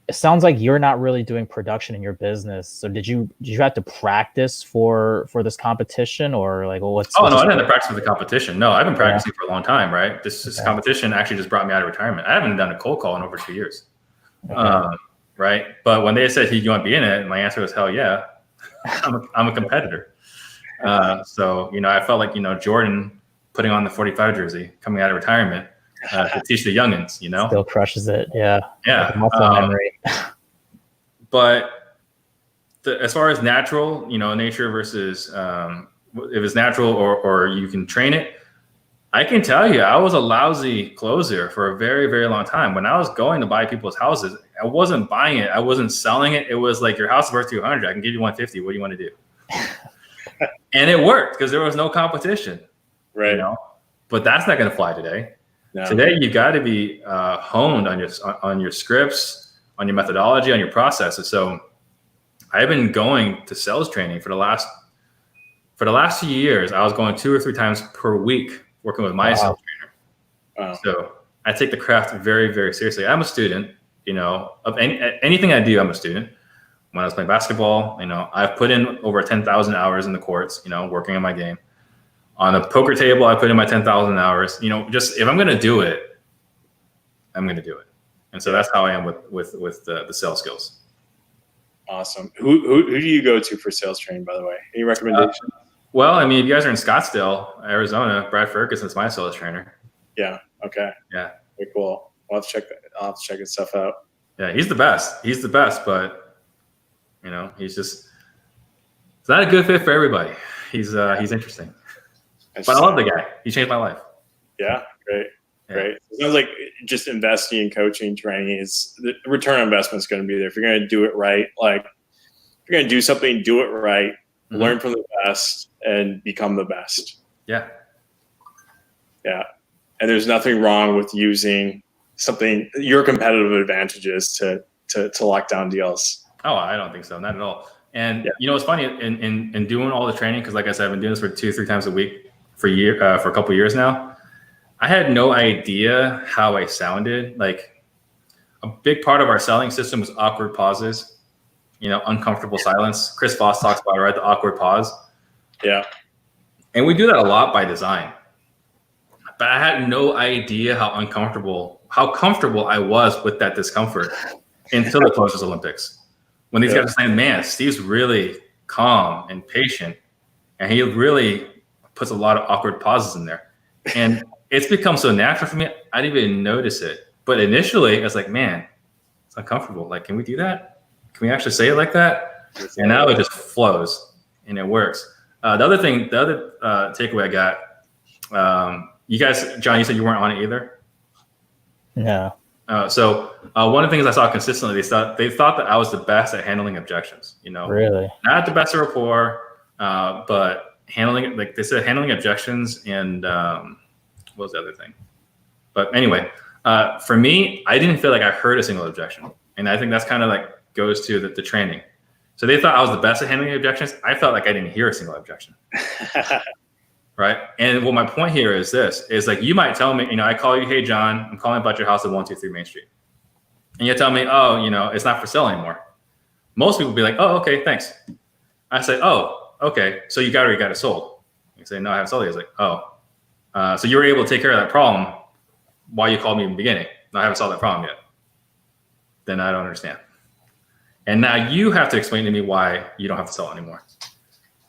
[SPEAKER 1] It sounds like you're not really doing production in your business. So did you have to practice for this competition or like, well,
[SPEAKER 3] no, I didn't have to practice for the competition. No, I've been practicing for a long time, right? This competition actually just brought me out of retirement. I haven't done a cold call in over 2 years. Right. But when they said, hey, you want to be in it? My answer was, hell yeah. I'm a competitor. So, you know, I felt like, you know, Jordan putting on the 45 jersey, coming out of retirement, to teach the youngins, you know,
[SPEAKER 1] still crushes it. Yeah.
[SPEAKER 3] Yeah.
[SPEAKER 1] Muscle memory.
[SPEAKER 3] But as far as natural, you know, nature versus if it's natural or you can train it, I can tell you, I was a lousy closer for a very, very long time. When I was going to buy people's houses, I wasn't buying it. I wasn't selling it. It was like, your house is worth 200. I can give you 150. What do you want to do? And it worked because there was no competition.
[SPEAKER 2] Right.
[SPEAKER 3] You know? But that's not going to fly today.
[SPEAKER 2] No.
[SPEAKER 3] Today, you got to be honed on your scripts, on your methodology, on your processes. So I've been going to sales training for the last few years. I was going 2 or 3 times per week working with my sales trainer. Wow. So I take the craft very, very seriously. I'm a student, you know, of anything I do, I'm a student. When I was playing basketball, you know, I've put in over 10,000 hours in the courts, you know, working on my game. On the poker table, I put in my 10,000 hours. You know, just if I'm going to do it, I'm going to do it. And so that's how I am with the sales skills.
[SPEAKER 2] Awesome. Who do you go to for sales training, by the way? Any recommendations?
[SPEAKER 3] Well, I mean, if you guys are in Scottsdale, Arizona, Brad Ferguson's my sales trainer.
[SPEAKER 2] Yeah. Okay.
[SPEAKER 3] Yeah.
[SPEAKER 2] Very cool. I'll have to check his stuff out.
[SPEAKER 3] Yeah, he's the best. He's the best, but you know, it's not a good fit for everybody. He's interesting. But I love the guy. He changed my life.
[SPEAKER 2] Yeah, great. right? It sounds like just investing in coaching, training is the return on investment is going to be there. If you're going to do it right, like if you're going to do something, do it right, learn from the best, and become the best.
[SPEAKER 3] Yeah.
[SPEAKER 2] Yeah. And there's nothing wrong with using your competitive advantages to lock down deals.
[SPEAKER 3] Oh, I don't think so. Not at all. And it's funny in doing all the training, because like I said, I've been doing this for 2-3 times a week for a couple of years now. I had no idea how I sounded. Like, a big part of our selling system was awkward pauses, uncomfortable silence. Chris Voss talks about it, right? The awkward pause.
[SPEAKER 2] Yeah.
[SPEAKER 3] And we do that a lot by design. But I had no idea how comfortable I was with that discomfort until the Closers Olympics. When these guys are saying, man, Steve's really calm and patient, and he really puts a lot of awkward pauses in there. And it's become so natural for me, I didn't even notice it. But initially, I was like, man, it's uncomfortable. Like, can we do that? Can we actually say it like that? And now it just flows, and it works. The other takeaway I got, you guys, John, you said you weren't on it either?
[SPEAKER 1] No.
[SPEAKER 3] So one of the things I saw consistently, they thought that I was the best at handling objections.
[SPEAKER 1] Really,
[SPEAKER 3] not the best at rapport, but handling, like they said, handling objections, and what was the other thing? But anyway, for me, I didn't feel like I heard a single objection, and I think that's kind of like goes to the training. So they thought I was the best at handling objections. I felt like I didn't hear a single objection. Right. And my point here is like, you might tell me, I call you, hey, John, I'm calling about your house at 123 Main Street. And you tell me, oh, it's not for sale anymore. Most people will be like, oh, okay, thanks. I say, oh, okay. So you got it sold. You say, no, I haven't sold it. I was like, oh, so you were able to take care of that problem while you called me in the beginning. No, I haven't solved that problem yet. Then I don't understand. And now you have to explain to me why you don't have to sell it anymore.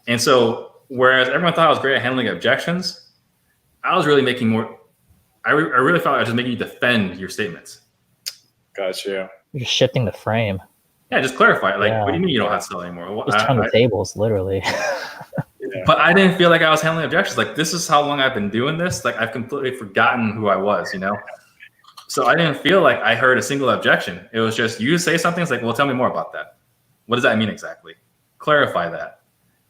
[SPEAKER 3] And so, whereas everyone thought I was great at handling objections, I was really making more. I really felt I was just making you defend your statements.
[SPEAKER 2] Gotcha.
[SPEAKER 1] You're shifting the frame.
[SPEAKER 3] Yeah, just clarify. Like, what do you mean you don't have to sell anymore?
[SPEAKER 1] Just turn the tables, literally.
[SPEAKER 3] But I didn't feel like I was handling objections. Like, this is how long I've been doing this. Like, I've completely forgotten who I was, So I didn't feel like I heard a single objection. It was just, you say something, it's like, well, tell me more about that. What does that mean exactly? Clarify that.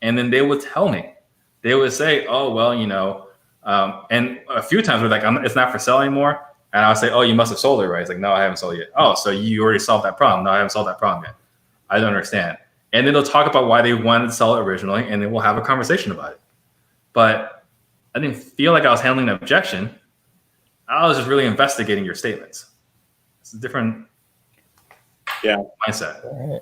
[SPEAKER 3] And then they would tell me. They would say, oh, well, and a few times we're like, it's not for sale anymore. And I'll say, oh, you must have sold it, right? It's like, no, I haven't sold it yet. Oh, so you already solved that problem. No, I haven't solved that problem yet. I don't understand. And then they'll talk about why they wanted to sell it originally, and then we'll have a conversation about it. But I didn't feel like I was handling an objection. I was just really investigating your statements. It's a different mindset.
[SPEAKER 1] Right.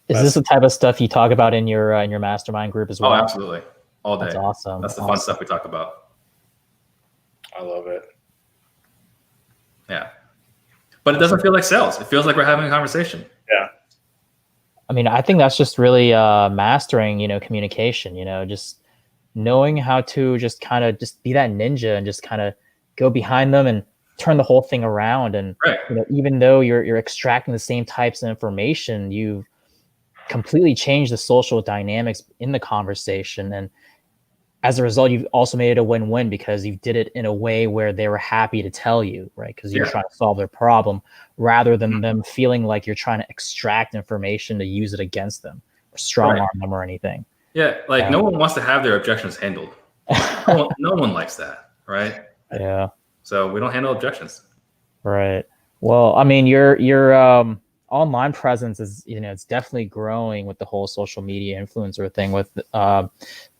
[SPEAKER 1] Is this the type of stuff you talk about in your mastermind group as well?
[SPEAKER 3] Oh, absolutely. All day.
[SPEAKER 1] That's awesome.
[SPEAKER 3] That's the fun stuff we talk about.
[SPEAKER 2] I love it.
[SPEAKER 3] Yeah. But it doesn't feel like sales. It feels like we're having a conversation.
[SPEAKER 2] Yeah.
[SPEAKER 1] I mean, I think that's just really mastering, communication, just knowing how to just kind of just be that ninja and just kind of go behind them and turn the whole thing around. And
[SPEAKER 3] right.
[SPEAKER 1] Even though you're extracting the same types of information, you've completely changed the social dynamics in the conversation. And as a result, you've also made it a win-win because you did it in a way where they were happy to tell you, right? Because you're trying to solve their problem rather than them feeling like you're trying to extract information to use it against them or strong arm them or anything.
[SPEAKER 3] Yeah, like no one wants to have their objections handled. No one likes that, right?
[SPEAKER 1] Yeah.
[SPEAKER 3] So we don't handle objections. Right.
[SPEAKER 1] Well, I mean, your online presence is, it's definitely growing with the whole social media influencer thing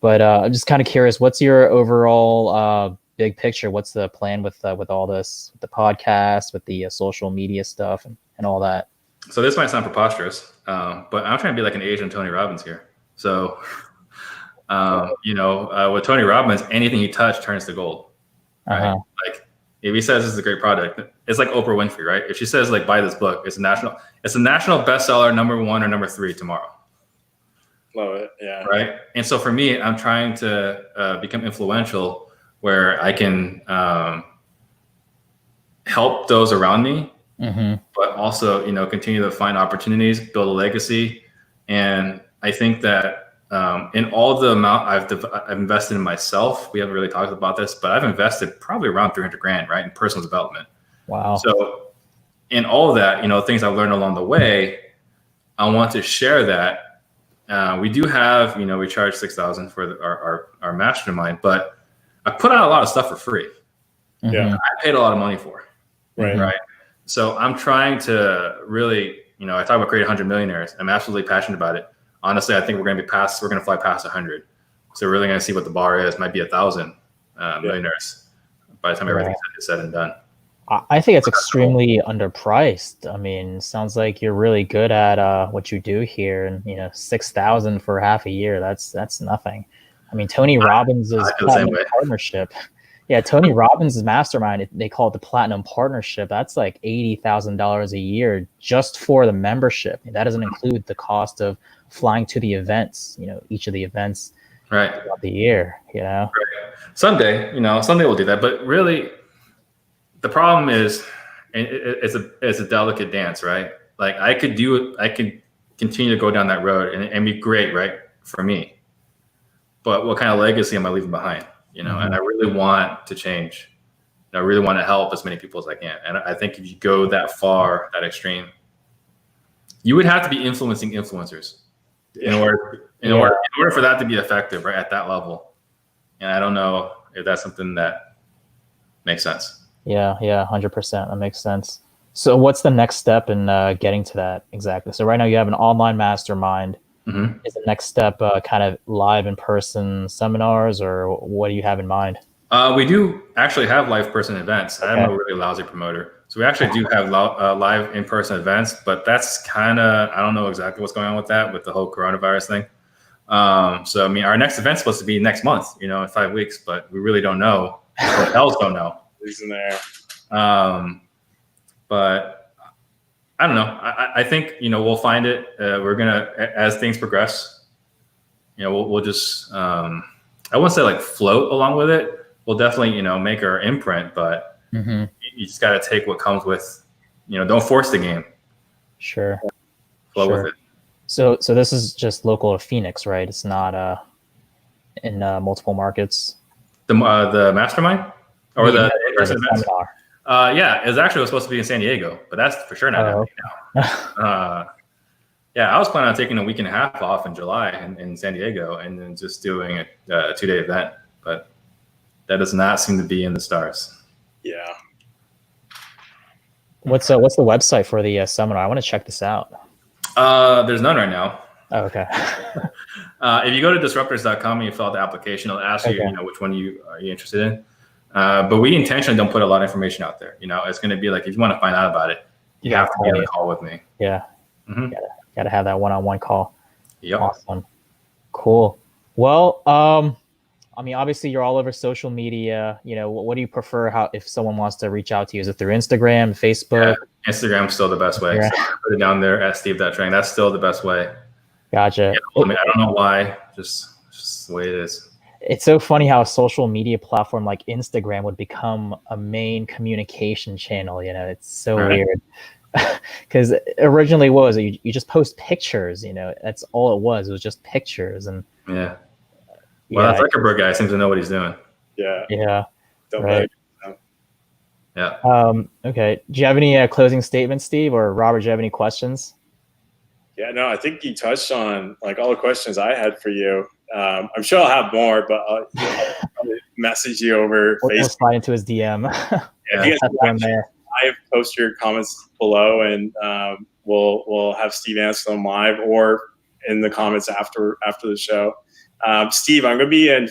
[SPEAKER 1] but I'm just kind of curious, what's your overall big picture? What's the plan with all this, with the podcast, with the social media stuff and all that?
[SPEAKER 3] So this might sound preposterous, but I'm trying to be like an Asian Tony Robbins here. So, with Tony Robbins, anything he touched turns to gold. Right? Like if he says this is a great product, it's like Oprah Winfrey, right? If she says like buy this book, it's a national bestseller, #1 or #3 tomorrow.
[SPEAKER 2] Love it. Yeah.
[SPEAKER 3] Right. And so for me, I'm trying to become influential where I can help those around me, but also, continue to find opportunities, build a legacy. And I think that in all the amount I've invested in myself, we haven't really talked about this, but I've invested probably around 300 grand, right, in personal development.
[SPEAKER 1] Wow.
[SPEAKER 3] So in all of that, things I've learned along the way, I want to share that. We do have, we charge $6,000 for our mastermind, but I put out a lot of stuff for free.
[SPEAKER 2] Yeah.
[SPEAKER 3] I paid a lot of money for.
[SPEAKER 2] Right.
[SPEAKER 3] Right. So I'm trying to really, I talk about creating 100 millionaires. I'm absolutely passionate about it. Honestly, I think we're going to fly past 100. So we're really going to see what the bar is. Might be 1,000 millionaires by the time everything's said and done.
[SPEAKER 1] I think it's extremely underpriced. I mean, sounds like you're really good at what you do here, and 6,000 for half a year. That's nothing. I mean, Tony Robbins' platinum partnership. Yeah, Tony Robbins' mastermind, they call it the platinum partnership. That's like $80,000 a year just for the membership. That doesn't include the cost of flying to the events. Each of the events throughout the year. Right.
[SPEAKER 3] Someday we'll do that, but really. The problem is, it's a delicate dance, right? Like I could continue to go down that road and be great, right, for me. But what kind of legacy am I leaving behind? And I really want to change. I really want to help as many people as I can. And I think if you go that far, that extreme, you would have to be influencing influencers in order for that to be effective, right, at that level. And I don't know if that's something that makes sense.
[SPEAKER 1] Yeah, 100%. That makes sense. So what's the next step in getting to that exactly? So right now you have an online mastermind.
[SPEAKER 3] Mm-hmm.
[SPEAKER 1] Is the next step kind of live in-person seminars, or what do you have in mind?
[SPEAKER 3] We do actually have live person events. Okay. I'm a really lousy promoter. So we actually do have live in-person events, but that's kind of, I don't know exactly what's going on with that, with the whole coronavirus thing. So, I mean, our next event's supposed to be next month, in 5 weeks, but we really don't know. Hotels don't know.
[SPEAKER 2] In there.
[SPEAKER 3] But I don't know. I think, we'll find it. We're going to, as things progress, we'll just, I wouldn't say like float along with it. We'll definitely, make our imprint, but you just got to take what comes with, don't force the game.
[SPEAKER 1] Sure.
[SPEAKER 3] Flow with it.
[SPEAKER 1] So this is just local to Phoenix, right? It's not in multiple markets.
[SPEAKER 3] The mastermind? Or the in-person events? Yeah, it was supposed to be in San Diego, but that's for sure not happening now. I was planning on taking a week and a half off in July in San Diego and then just doing a 2-day event, but that does not seem to be in the stars.
[SPEAKER 2] Yeah.
[SPEAKER 1] What's the website for the seminar? I want to check this out.
[SPEAKER 3] There's none right now.
[SPEAKER 1] Oh, okay.
[SPEAKER 3] If you go to disruptors.com and you fill out the application, it'll ask you, which one are you interested in. But we intentionally don't put a lot of information out there. It's going to be like, if you want to find out about it, you have to be on a call with me.
[SPEAKER 1] Yeah.
[SPEAKER 3] Mm-hmm.
[SPEAKER 1] Gotta have that one-on-one call.
[SPEAKER 3] Yep.
[SPEAKER 1] Awesome. Cool. Well, I mean, obviously you're all over social media. What do you prefer? If someone wants to reach out to you, is it through Instagram, Facebook?
[SPEAKER 3] Yeah, Instagram's still the best way. So put it down there at Steve.Trang. That's still the best way.
[SPEAKER 1] Gotcha.
[SPEAKER 3] I don't know why. Just the way it is.
[SPEAKER 1] It's so funny how a social media platform like Instagram would become a main communication channel. It's so weird. Because originally, what was it? You just post pictures. That's all it was. It was just pictures. And
[SPEAKER 3] well, that Zuckerberg guy seems to know what he's doing.
[SPEAKER 1] Yeah.
[SPEAKER 2] Right.
[SPEAKER 3] Yeah.
[SPEAKER 1] Okay. Do you have any closing statements, Steve, or Robert? Do you have any questions?
[SPEAKER 2] Yeah. No, I think you touched on like all the questions I had for you. I'm sure I'll have more, but I'll message you over Facebook.
[SPEAKER 1] We'll slide into his DM.
[SPEAKER 2] If you guys live, post your comments below, and we'll have Steve answer them live or in the comments after the show. Steve, I'm going to be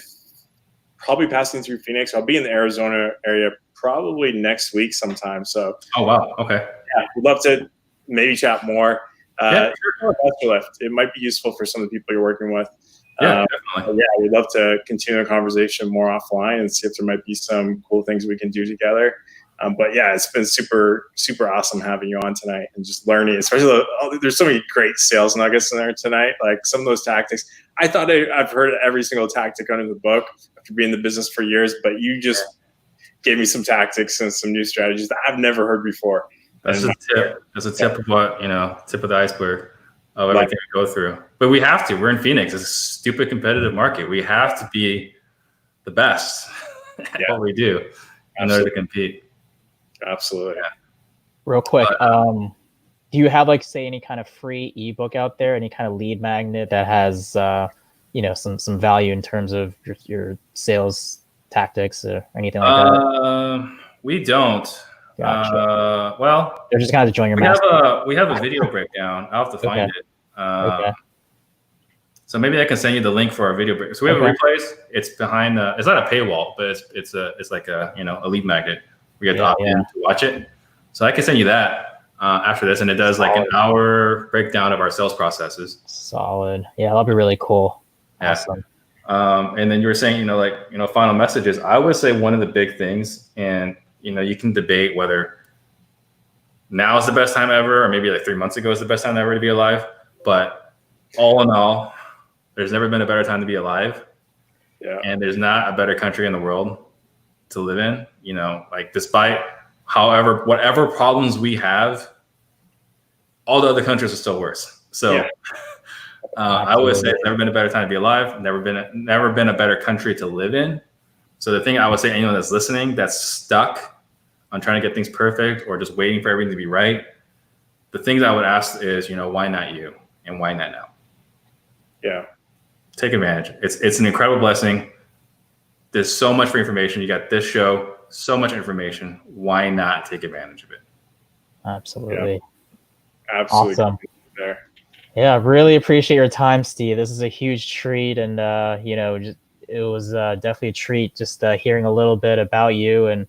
[SPEAKER 2] probably passing through Phoenix. I'll be in the Arizona area probably next week sometime. So.
[SPEAKER 3] Oh wow! Okay.
[SPEAKER 2] Yeah, we'd love to maybe chat more.
[SPEAKER 3] Sure.
[SPEAKER 2] It might be useful for some of the people you're working with.
[SPEAKER 3] Yeah, definitely.
[SPEAKER 2] We'd love to continue the conversation more offline and see if there might be some cool things we can do together. But yeah, it's been super, super awesome having you on tonight and just learning, especially there's so many great sales nuggets in there tonight. Like some of those tactics, I thought I've heard every single tactic under the book after being in the business for years, but you just gave me some tactics and some new strategies that I've never heard before.
[SPEAKER 3] That's a tip. That's a tip of what, tip of the iceberg. of everything we go through. But we have to. We're in Phoenix. It's a stupid competitive market. We have to be the best at what we do in order to compete.
[SPEAKER 2] Absolutely.
[SPEAKER 3] Yeah.
[SPEAKER 1] Real quick, do you have like say any kind of free ebook out there, any kind of lead magnet that has some value in terms of your sales tactics or anything like that?
[SPEAKER 3] We don't.
[SPEAKER 1] Gotcha.
[SPEAKER 3] Well,
[SPEAKER 1] they're just kind of join your master.
[SPEAKER 3] We have a video breakdown. I'll have to find it.
[SPEAKER 1] Okay.
[SPEAKER 3] So maybe I can send you the link for our video break. So we have a replays. It's behind it's not a paywall, but it's like a a lead magnet. We have to opt in to watch it. So I can send you that after this, and it does like an hour breakdown of our sales processes.
[SPEAKER 1] Solid. Yeah, that'll be really cool. Awesome.
[SPEAKER 3] And then you were saying, final messages. I would say one of the big things, and you can debate whether now is the best time ever, or maybe like 3 months ago is the best time ever to be alive. But all in all, there's never been a better time to be alive.
[SPEAKER 2] Yeah.
[SPEAKER 3] And there's not a better country in the world to live in. Like despite whatever problems we have, all the other countries are still worse. So I would say it's never been a better time to be alive. Never been a better country to live in. So the thing I would say, anyone that's listening, that's stuck on trying to get things perfect or just waiting for everything to be right, the things I would ask is, why not you and why not now?
[SPEAKER 2] Yeah.
[SPEAKER 3] Take advantage. It's an incredible blessing. There's so much free information. You got this show, so much information. Why not take advantage of it?
[SPEAKER 1] Absolutely.
[SPEAKER 2] Yeah. Absolutely.
[SPEAKER 1] Awesome. Yeah, I really appreciate your time, Steve. This is a huge treat, and it was definitely a treat just hearing a little bit about you and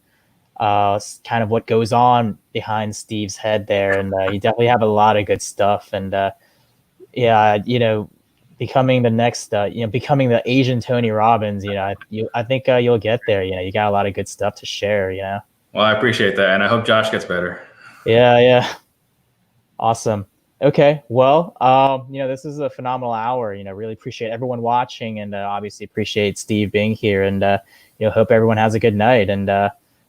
[SPEAKER 1] kind of what goes on behind Steve's head there. And you definitely have a lot of good stuff. And becoming the next, becoming the Asian Tony Robbins, I think you'll get there. You got a lot of good stuff to share.
[SPEAKER 3] Well, I appreciate that, and I hope Josh gets better.
[SPEAKER 1] Yeah. Awesome. Okay. Well, this is a phenomenal hour. Really appreciate everyone watching, and obviously appreciate Steve being here. And hope everyone has a good night. And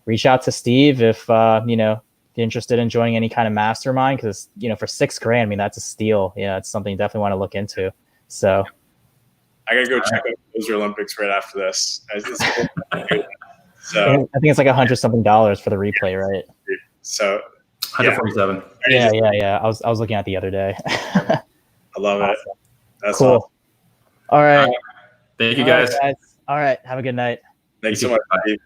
[SPEAKER 1] reach out to Steve if you're interested in joining any kind of mastermind, because for $6,000, I mean, that's a steal. Yeah, it's something you definitely want to look into. So
[SPEAKER 2] I gotta go check out those Olympics right after this. So
[SPEAKER 1] I think it's like $100-something for the replay, right?
[SPEAKER 2] So
[SPEAKER 3] 147.
[SPEAKER 1] Yeah. I was looking at the other day.
[SPEAKER 2] I love it. That's
[SPEAKER 1] cool.
[SPEAKER 2] Awesome.
[SPEAKER 1] All right.
[SPEAKER 3] Thank you, guys.
[SPEAKER 1] All right. Have a good night.
[SPEAKER 2] Thanks so much, Steve.